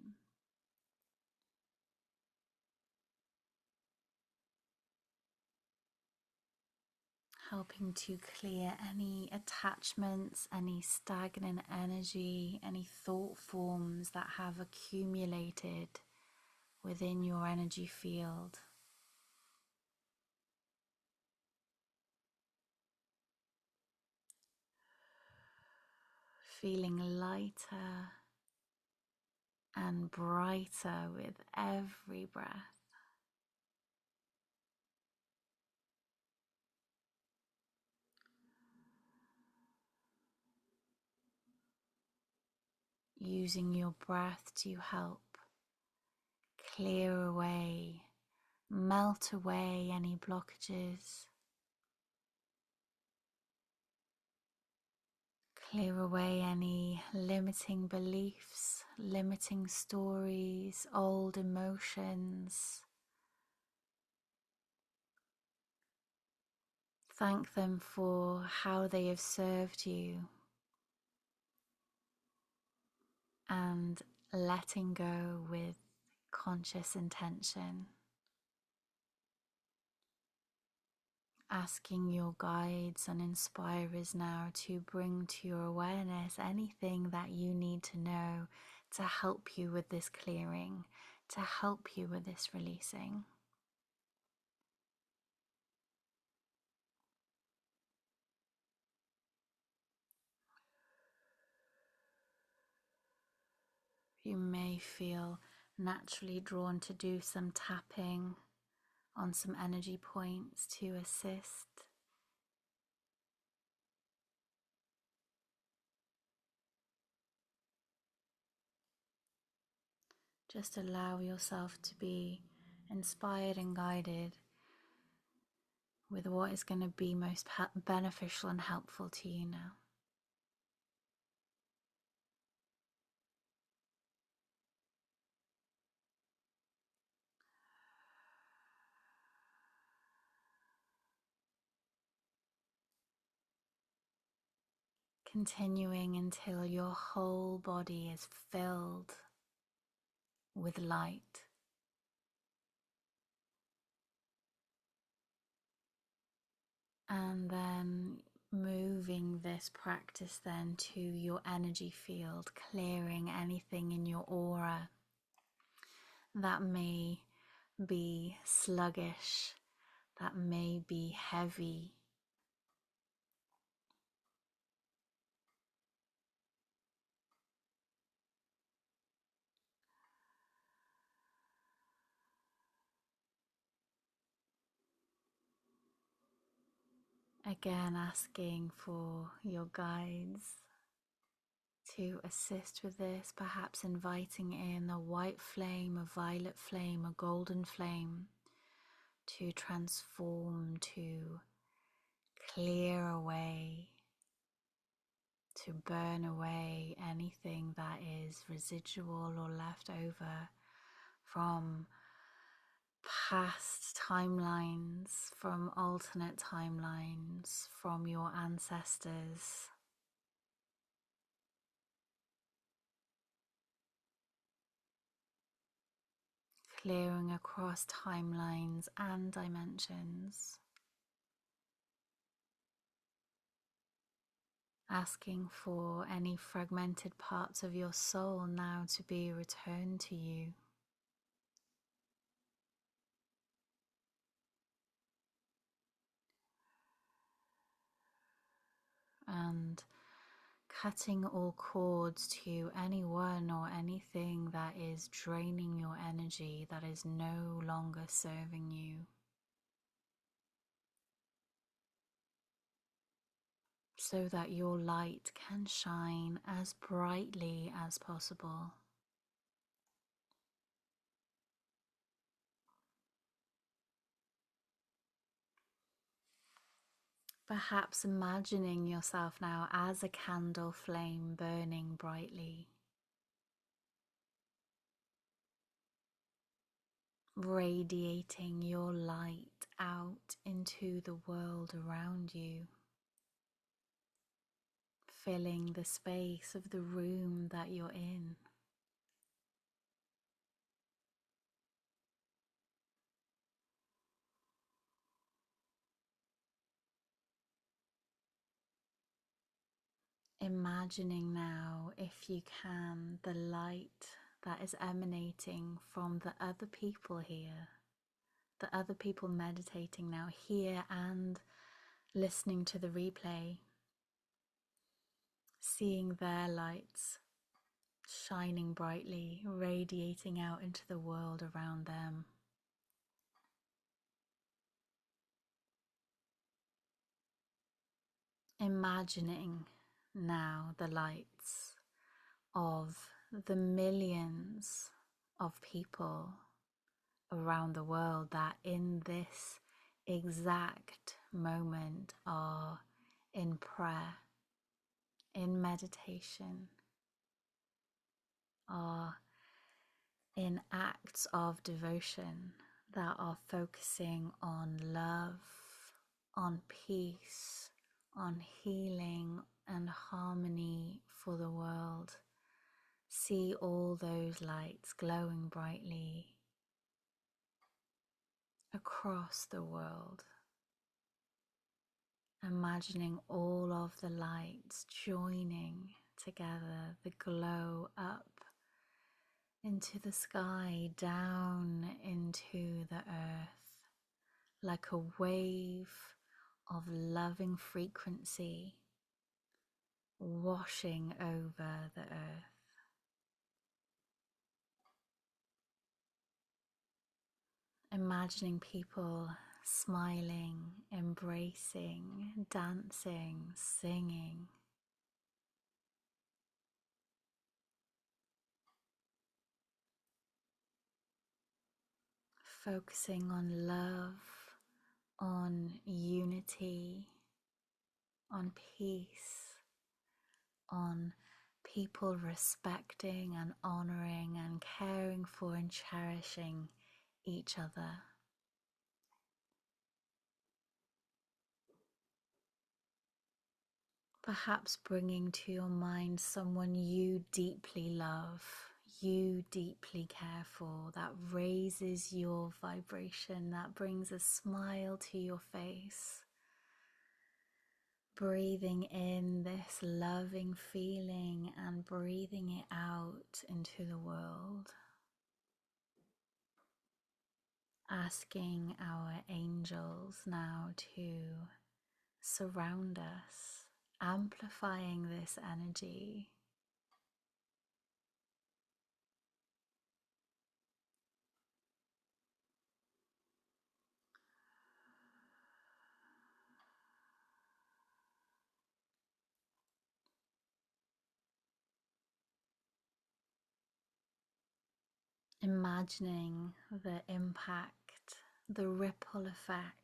Helping to clear any attachments, any stagnant energy, any thought forms that have accumulated within your energy field. Feeling lighter and brighter with every breath. Using your breath to help clear away, melt away any blockages. Clear away any limiting beliefs, limiting stories, old emotions. Thank them for how they have served you, and letting go with conscious intention. asking your guides and inspirers now to bring to your awareness anything that you need to know to help you with this clearing, to help you with this releasing. You may feel naturally drawn to do some tapping on some energy points to assist. Just allow yourself to be inspired and guided with what is going to be most beneficial and helpful to you now. Continuing until your whole body is filled with light. And then moving this practice then to your energy field, clearing anything in your aura that may be sluggish, that may be heavy. Again, asking for your guides to assist with this, perhaps inviting in a white flame, a violet flame, a golden flame to transform, to clear away, to burn away anything that is residual or left over from past timelines, from alternate timelines, from your ancestors. Clearing across timelines and dimensions. Asking for any fragmented parts of your soul now to be returned to you. And cutting all cords to anyone or anything that is draining your energy, that is no longer serving you. So that your light can shine as brightly as possible. Perhaps imagining yourself now as a candle flame burning brightly, radiating your light out into the world around you, filling the space of the room that you're in. Imagining now, if you can, the light that is emanating from the other people here, the other people meditating now here and listening to the replay, seeing their lights shining brightly, radiating out into the world around them. Imagining now the lights of the millions of people around the world that in this exact moment are in prayer, in meditation, are in acts of devotion that are focusing on love, on peace, on healing and harmony for the world. See all those lights glowing brightly across the world. imagining all of the lights joining together, the glow up into the sky, down into the earth, like a wave of loving frequency washing over the earth. Imagining people smiling, embracing, dancing, singing. Focusing on love, on unity, on peace, on people respecting and honoring and caring for and cherishing each other. Perhaps bringing to your mind someone you deeply love, you deeply care for, that raises your vibration, that brings a smile to your face. Breathing in this loving feeling and breathing it out into the world. Asking our angels now to surround us, amplifying this energy. Imagining the impact, the ripple effect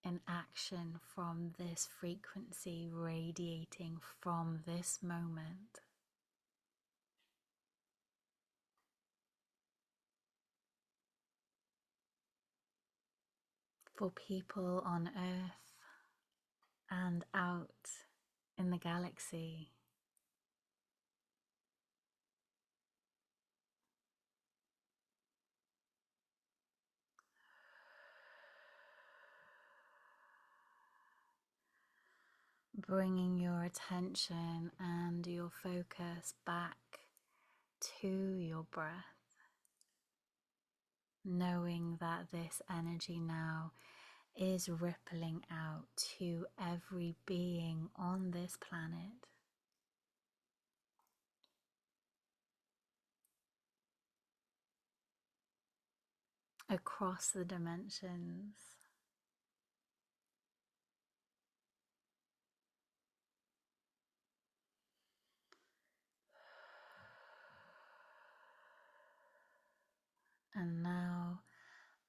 in action from this frequency radiating from this moment. For people on Earth and out in the galaxy. Bringing your attention and your focus back to your breath, knowing that this energy now is rippling out to every being on this planet. Across the dimensions. And now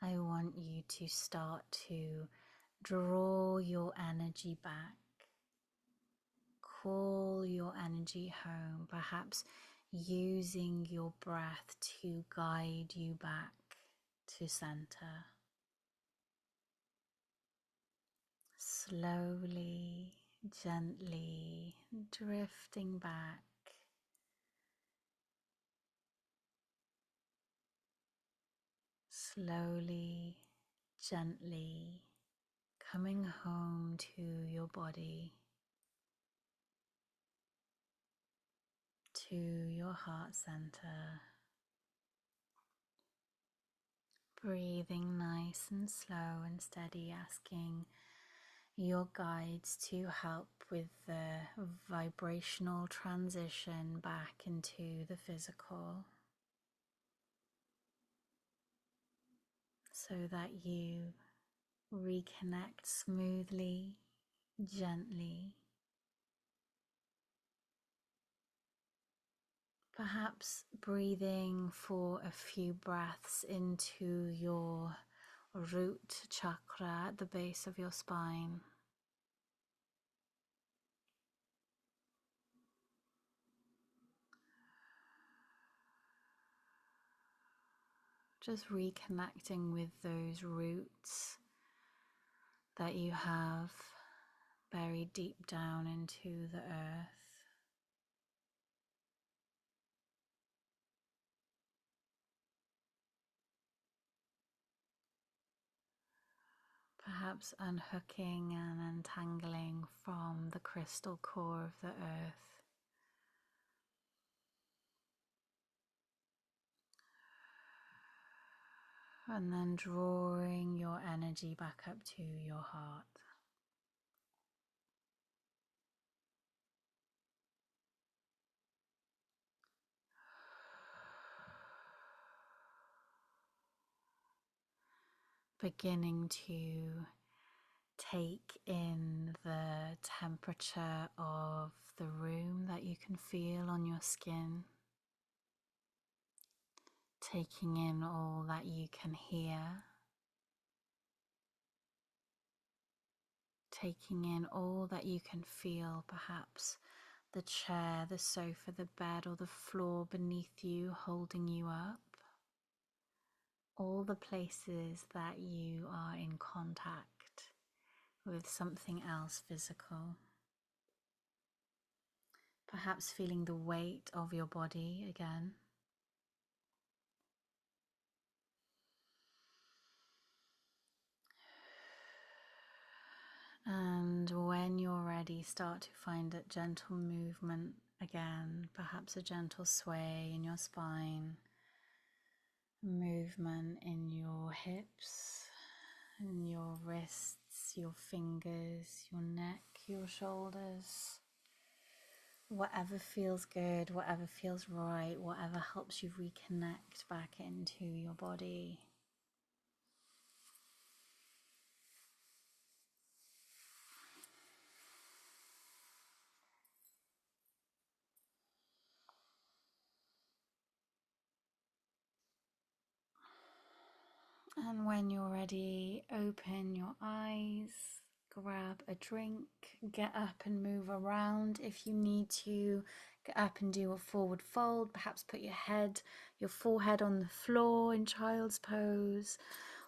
I want you to start to draw your energy back. Call your energy home, perhaps using your breath to guide you back to center. Slowly, gently drifting back. Slowly, gently coming home to your body, to your heart center. Breathing nice and slow and steady, asking your guides to help with the vibrational transition back into the physical, so that you reconnect smoothly, gently. Perhaps breathing for a few breaths into your root chakra at the base of your spine. Just reconnecting with those roots that you have buried deep down into the earth. perhaps unhooking and untangling from the crystal core of the earth. And then drawing your energy back up to your heart. Beginning to take in the temperature of the room that you can feel on your skin. Taking in all that you can hear. Taking in all that you can feel, perhaps the chair, the sofa, the bed, or the floor beneath you holding you up. All the places that you are in contact with something else physical. Perhaps feeling the weight of your body again. And when you're ready, start to find that gentle movement again, perhaps a gentle sway in your spine, movement in your hips, in your wrists, your fingers, your neck, your shoulders. Whatever feels good, whatever feels right, whatever helps you reconnect back into your body. And when you're ready, open your eyes, grab a drink, get up and move around. If you need to, get up and do a forward fold, perhaps put your forehead on the floor in child's pose.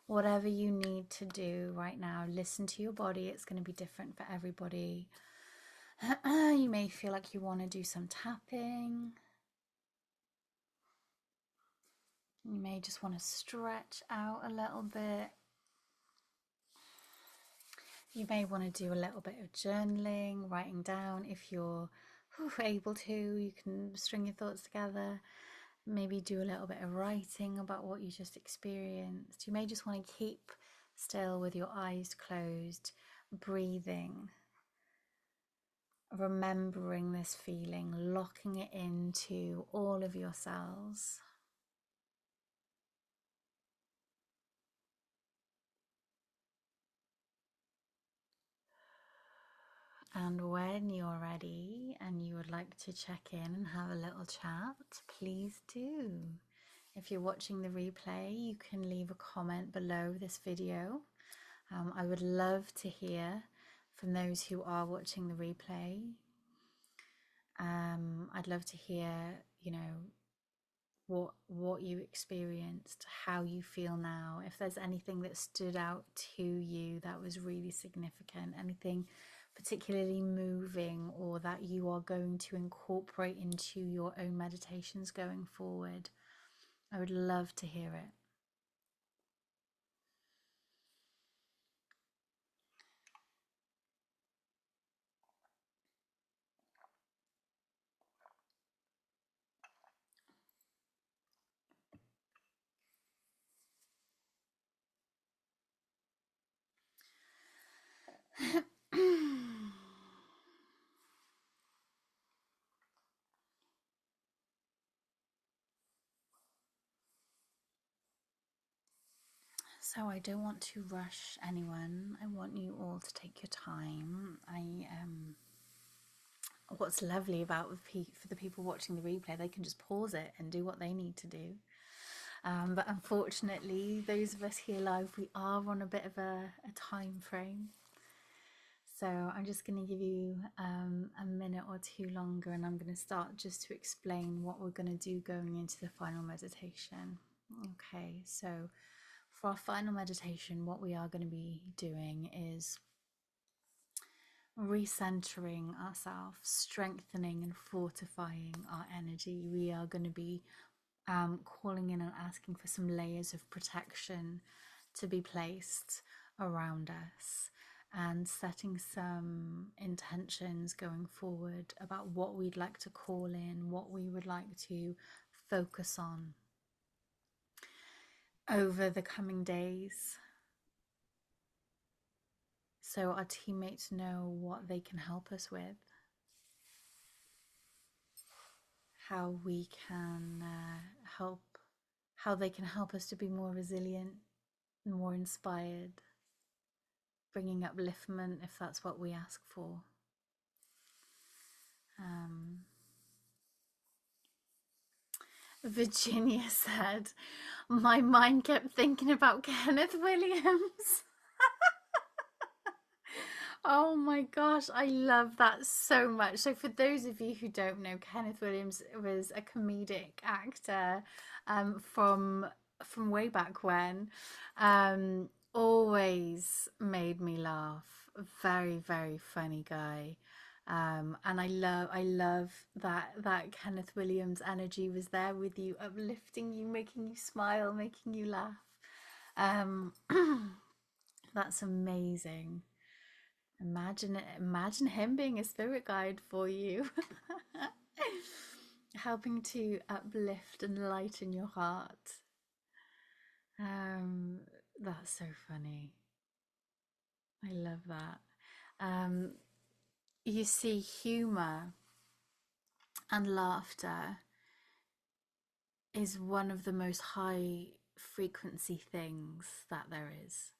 Whatever you need to do right now, listen to your body. It's going to be different for everybody. You may feel like you want to do some tapping. You may just want to stretch out a little bit. You may want to do a little bit of journaling, writing down. If you're able to, you can string your thoughts together. Maybe do a little bit of writing about what you just experienced. You may just want to keep still with your eyes closed, breathing, remembering this feeling, locking it into all of your cells. And when you're ready and you would like to check in and have a little chat, please do. If you're watching the replay, you can leave a comment below this video. I would love to hear from those who are watching the replay. I'd love to hear, what you experienced, how you feel now, if there's anything that stood out to you that was really significant, anything particularly moving or that you are going to incorporate into your own meditations going forward. I would love to hear it. So I don't want to rush anyone. I want you all to take your time. What's lovely about for the people watching the replay, they can just pause it and do what they need to do. But unfortunately, those of us here live, we are on a bit of a time frame. So I'm just going to give you a minute or two longer, and I'm going to start just to explain what we're going to do going into the final meditation. Okay, so for our final meditation, what we are going to be doing is recentering ourselves, strengthening and fortifying our energy. We are going to be calling in and asking for some layers of protection to be placed around us, and setting some intentions going forward about what we'd like to call in, what we would like to focus on over the coming days, so our teammates know what they can help us with, how we can help, how they can help us to be more resilient, more inspired, bringing upliftment if that's what we ask for. Um, Virginia said, my mind kept thinking about Kenneth Williams. Oh my gosh, I love that so much. So, for those of you who don't know, Kenneth Williams was a comedic actor from way back when. Always made me laugh. Very, very funny guy. And I love that Kenneth Williams energy was there with you, uplifting you, making you smile, making you laugh. Um, that's amazing. Imagine him being a spirit guide for you, helping to uplift and lighten your heart. Um, that's so funny. I love that. Um, you see, humor and laughter is one of the most high frequency things that there is.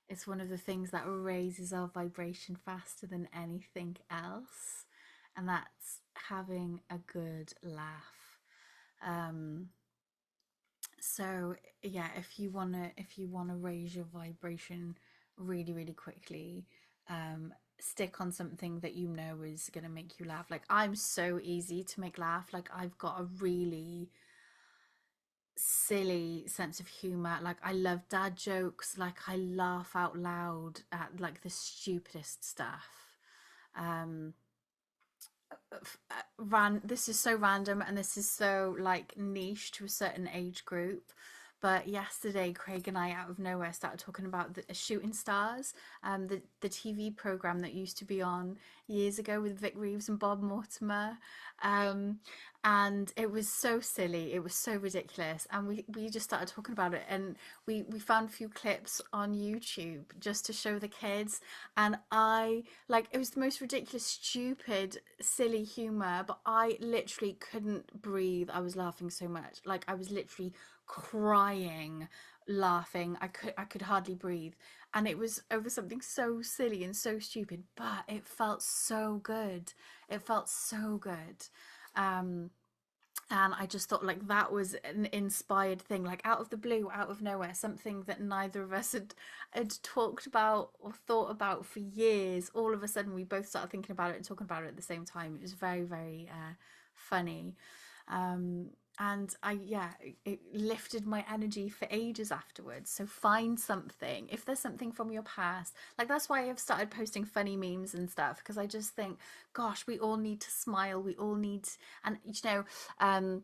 It's one of the things that raises our vibration faster than anything else, and that's having a good laugh. Um, so yeah, if you wanna raise your vibration really, really quickly, stick on something that you know is gonna make you laugh. Like, I'm so easy to make laugh. Like, I've got a really silly sense of humor. Like, I love dad jokes. Like, I laugh out loud at like the stupidest stuff. Um, this is so random, and this is so like niche to a certain age group. But yesterday, Craig and I, out of nowhere, started talking about the Shooting Stars, the TV program that used to be on years ago with Vic Reeves and Bob Mortimer. Um, and it was so silly, it was so ridiculous, and we just started talking about it, and we found a few clips on YouTube just to show the kids, and I like, it was the most ridiculous, stupid, silly humor, but I literally couldn't breathe. I was laughing so much, like I was literally crying laughing. I could hardly breathe, and it was over something so silly and so stupid, but it felt so good. It felt so good. um and I just thought, like, that was an inspired thing, like out of the blue, out of nowhere, something that neither of us had talked about or thought about for years. All of a sudden, we both started thinking about it and talking about it at the same time. It was very, very funny. Um, and yeah, it lifted my energy for ages afterwards. So find something. If there's something from your past, like, that's why I've started posting funny memes and stuff, because I just think, gosh, we all need to smile. We all need, and um,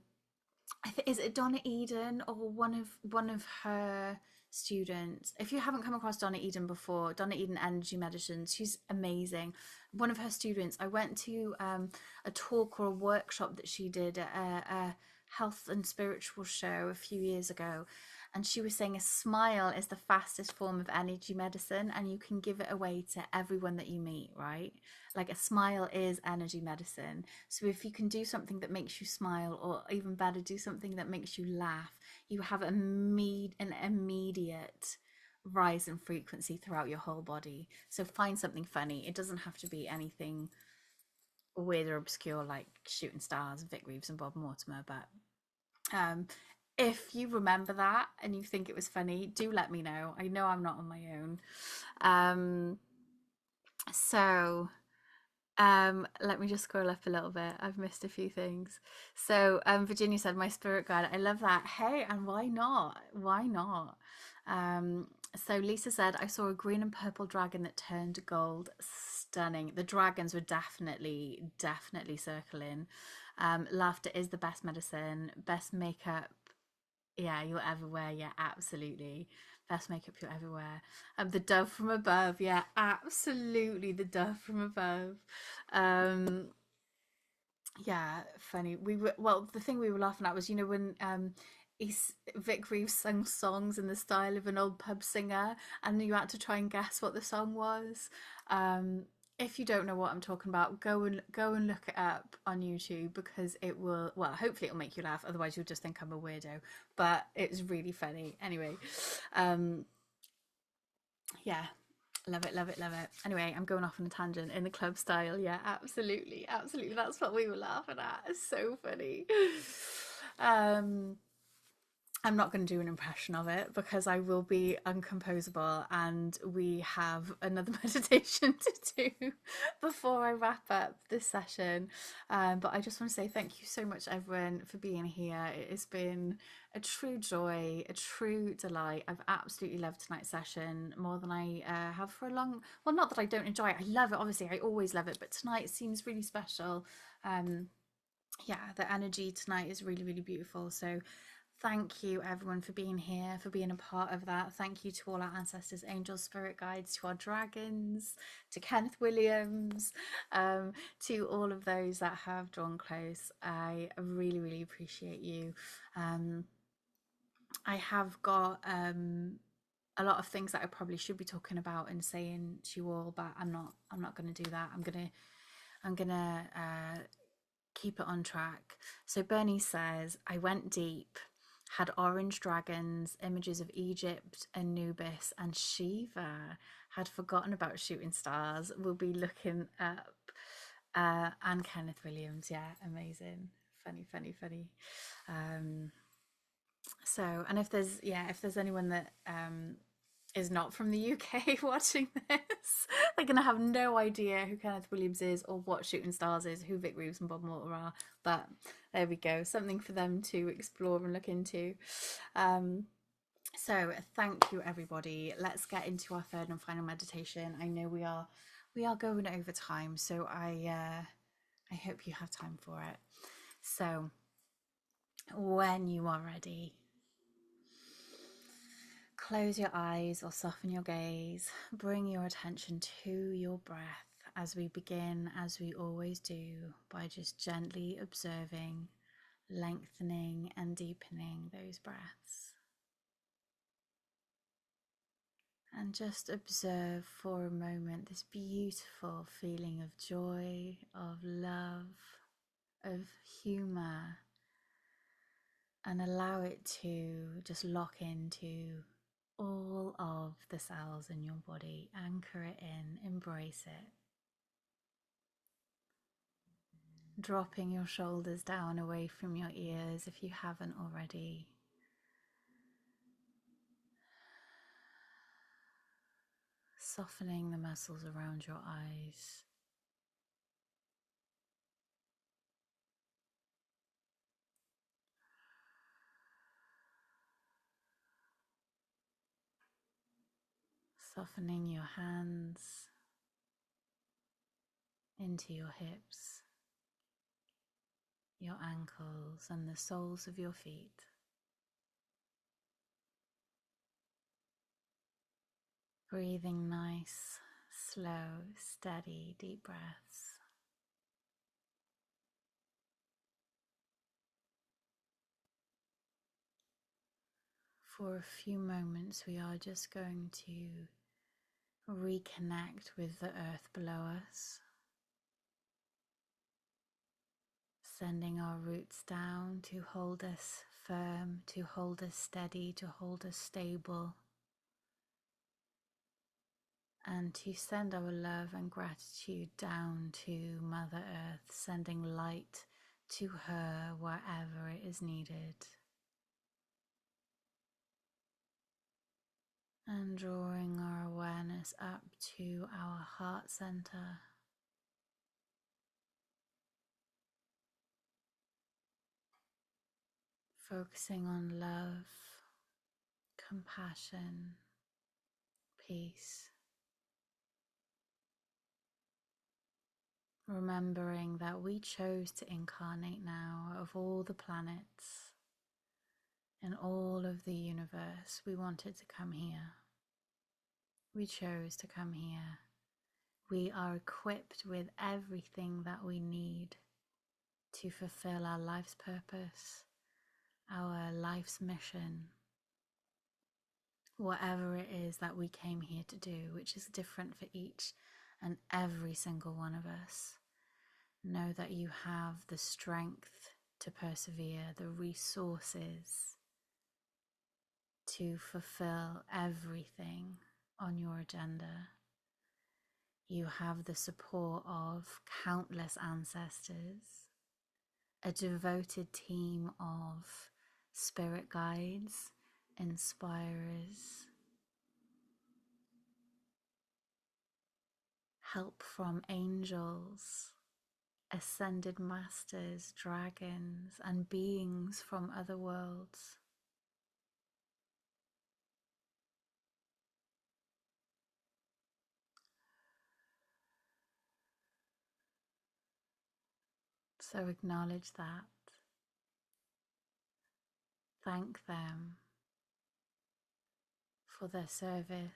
I think, is it Donna Eden or one of her students? If you haven't come across Donna Eden before, Donna Eden Energy Medicine, she's amazing. One of her students, I went to a talk or a workshop that she did at a health and spiritual show a few years ago, and she was saying a smile is the fastest form of energy medicine, and you can give it away to everyone that you meet, right? Like, a smile is energy medicine. So if you can do something that makes you smile, or even better, do something that makes you laugh, you have an immediate rise in frequency throughout your whole body. So find something funny. It doesn't have to be anything weird or obscure like Shooting Stars, Vic Reeves and Bob Mortimer, but um if you remember that and you think it was funny, do let me know. I know I'm not on my own. um so Let me just scroll up a little bit. I've missed a few things. So, Virginia said, "My spirit guide." I love that. Hey, and why not? Why not? Um, so Lisa said, "I saw a green and purple dragon that turned gold. Stunning. The dragons were definitely circling. Laughter is the best medicine, best makeup, yeah, you'll ever wear. Yeah, absolutely. Best makeup you'll ever wear. The dove from above, yeah, absolutely, the dove from above. Um, yeah, funny. We were well. The thing we were laughing at was, when Vic Reeves sung songs in the style of an old pub singer, and you had to try and guess what the song was. Um, if you don't know what I'm talking about, go and look it up on YouTube, because it will. Well, hopefully it'll make you laugh. Otherwise, you'll just think I'm a weirdo. But it's really funny. Anyway, um, yeah, love it, love it, love it. Anyway, I'm going off on a tangent in the club style. Yeah, absolutely, absolutely. That's what we were laughing at. It's so funny. Um, I'm not going to do an impression of it because I will be uncomposable, and we have another meditation to do before I wrap up this session. But I just want to say thank you so much, everyone, for being here. It has been a true joy, a true delight. I've absolutely loved tonight's session more than I have for a long. Well, not that I don't enjoy it. I love it. Obviously, I always love it, but tonight seems really special. Um, yeah, the energy tonight is really, really beautiful. So thank you, everyone, for being here, for being a part of that. Thank you to all our ancestors, angels, spirit guides, to our dragons, to Kenneth Williams, to all of those that have drawn close. I really, really appreciate you. I have got a lot of things that I probably should be talking about and saying to you all, but I'm not. I'm not going to do that. I'm gonna keep it on track. So Bernie says, I went deep, had orange dragons, images of Egypt, Anubis, and Shiva. Had forgotten about shooting stars. We'll be looking up. And Kenneth Williams, yeah, amazing. Funny, funny, funny. Um, so, and if there's anyone that is not from the UK watching this, they're gonna have no idea who Kenneth Williams is or what Shooting Stars is, who Vic Reeves and Bob Mortimer are. But there we go, something for them to explore and look into. So thank you, everybody. Let's get into our third and final meditation. I know we are going over time, so I hope you have time for it. So when you are ready, close your eyes or soften your gaze. Bring your attention to your breath as we begin, as we always do, by just gently observing, lengthening and deepening those breaths. And just observe for a moment this beautiful feeling of joy, of love, of humour, and allow it to just lock into all of the cells in your body. Anchor it in, embrace it. Dropping your shoulders down away from your ears if you haven't already. Softening the muscles around your eyes. Softening your hands into your hips, your ankles, and the soles of your feet. Breathing nice, slow, steady, deep breaths. For a few moments, we are just going to reconnect with the earth below us, sending our roots down to hold us firm, to hold us steady, to hold us stable, and to send our love and gratitude down to Mother Earth, sending light to her wherever it is needed. And drawing our awareness up to our heart center, focusing on love, compassion, peace. Remembering that we chose to incarnate now of all the planets. in all of the universe, we wanted to come here. We chose to come here. We are equipped with everything that we need to fulfill our life's purpose, our life's mission, whatever it is that we came here to do, which is different for each and every single one of us. Know that you have the strength to persevere, the resources to fulfill everything on your agenda. You have the support of countless ancestors, a devoted team of spirit guides, inspirers, help from angels, ascended masters, dragons, and beings from other worlds. So acknowledge that. Thank them for their service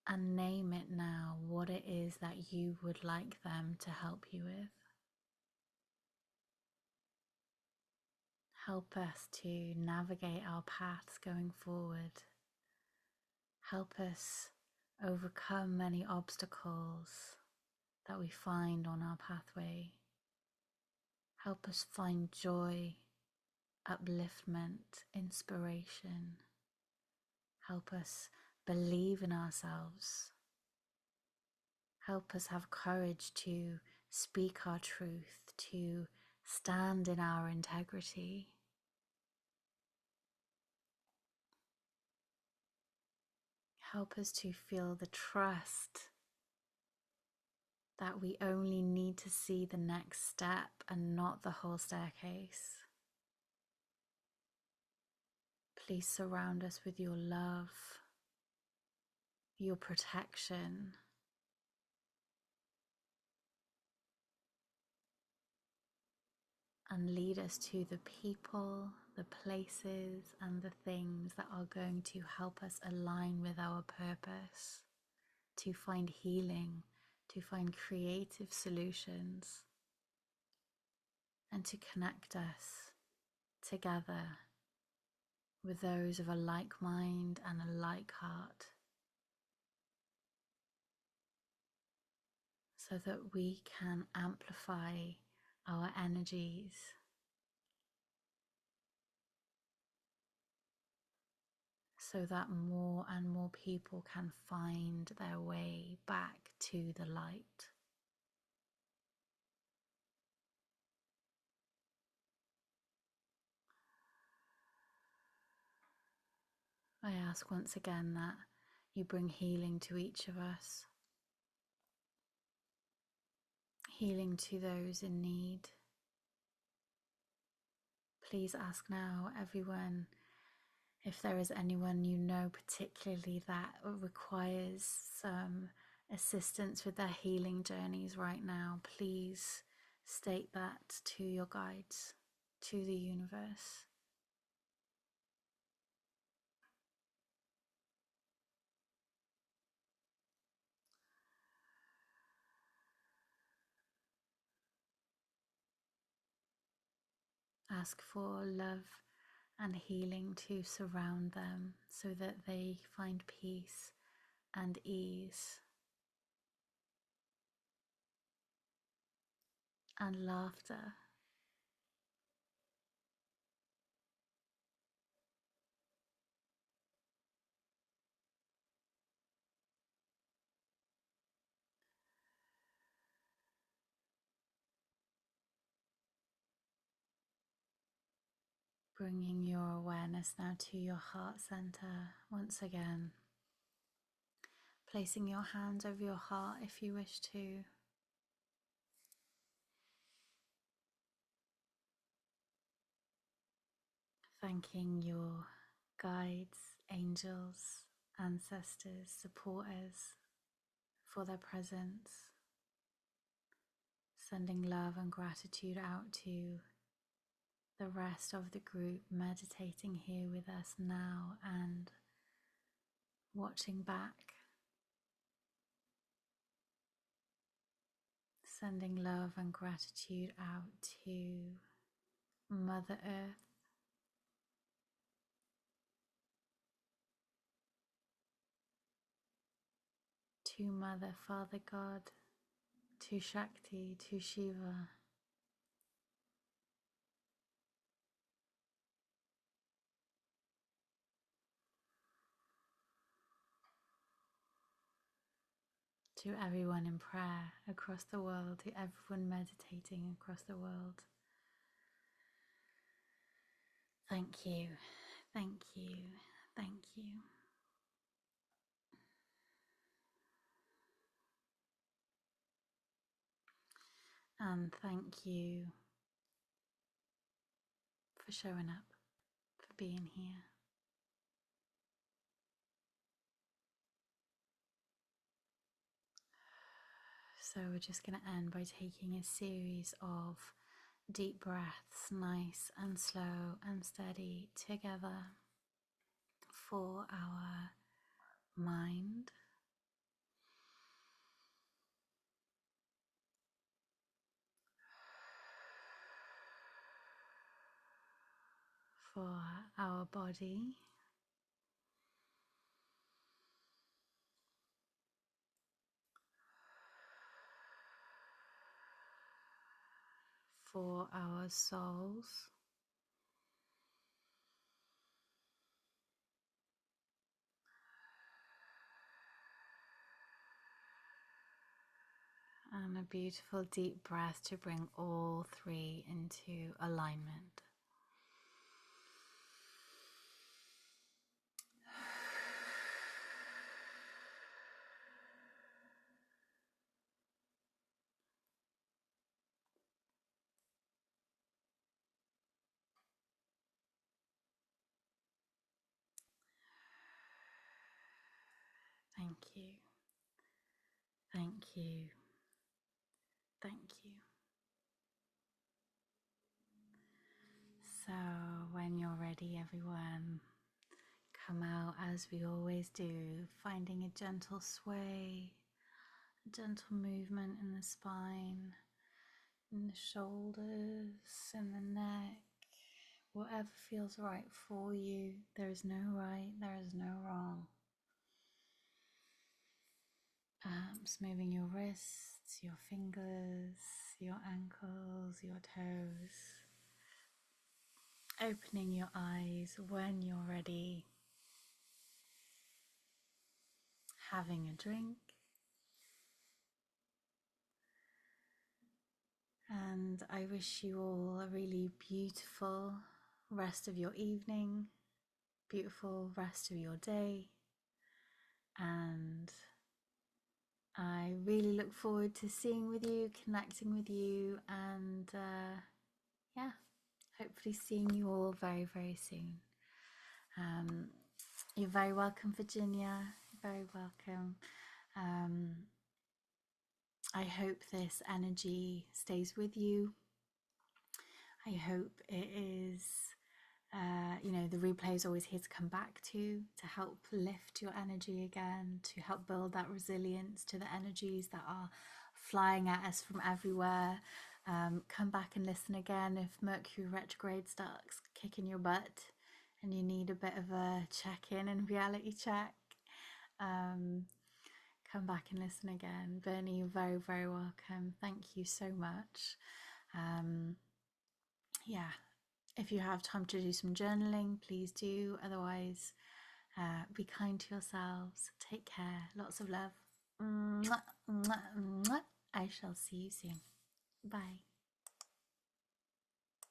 and name it now what it is that you would like them to help you with. Help us to navigate our paths going forward. Help us overcome many obstacles that we find on our pathway. Help us find joy, upliftment, inspiration. Help us believe in ourselves. Help us have courage to speak our truth, to stand in our integrity. Help us to feel the trust that we only need to see the next step and not the whole staircase. Please surround us with your love, your protection, and lead us to the people, the places, and the things that are going to help us align with our purpose, to find healing, to find creative solutions, and to connect us together with those of a like mind and a like heart, so that we can amplify our energies, so that more and more people can find their way back to the light. I ask once again that you bring healing to each of us, healing to those in need. Please ask now, everyone, if there is anyone you know particularly that requires some assistance with their healing journeys right now, please state that to your guides, to the universe. Ask for love and healing to surround them so that they find peace and ease and laughter. Bringing your awareness now to your heart center once again. Placing your hand over your heart if you wish to. Thanking your guides, angels, ancestors, supporters for their presence. Sending love and gratitude out to the rest of the group meditating here with us now and watching back. Sending love and gratitude out to Mother Earth, to Mother, Father God, to Shakti, to Shiva, to everyone in prayer across the world, to everyone meditating across the world. Thank you, thank you, thank you. And thank you for showing up, for being here. So we're just going to end by taking a series of deep breaths, nice and slow and steady together for our mind, for our body, for our souls, and a beautiful deep breath to bring all three into alignment. Thank you, thank you, thank you. So when you're ready, everyone, come out as we always do, finding a gentle sway, a gentle movement in the spine, in the shoulders, in the neck, whatever feels right for you. There is no right, there is no wrong. Just moving your wrists, your fingers, your ankles, your toes. Opening your eyes when you're ready. Having a drink. And I wish you all a really beautiful rest of your evening, beautiful rest of your day. And I really look forward to seeing with you, connecting with you, and yeah, hopefully seeing you all very, very soon. You're very welcome, Virginia. You're very welcome. I hope this energy stays with you. I hope it is, the replay is always here to come back to help lift your energy again, to help build that resilience to the energies that are flying at us from everywhere. Come back and listen again if Mercury Retrograde starts kicking your butt and you need a bit of a check-in and reality check. Come back and listen again. Bernie, you're very, very welcome. Thank you so much. Yeah, if you have time to do some journaling, please do. Otherwise, be kind to yourselves. Take care. Lots of love. Mwah, mwah, mwah. I shall see you soon. Bye.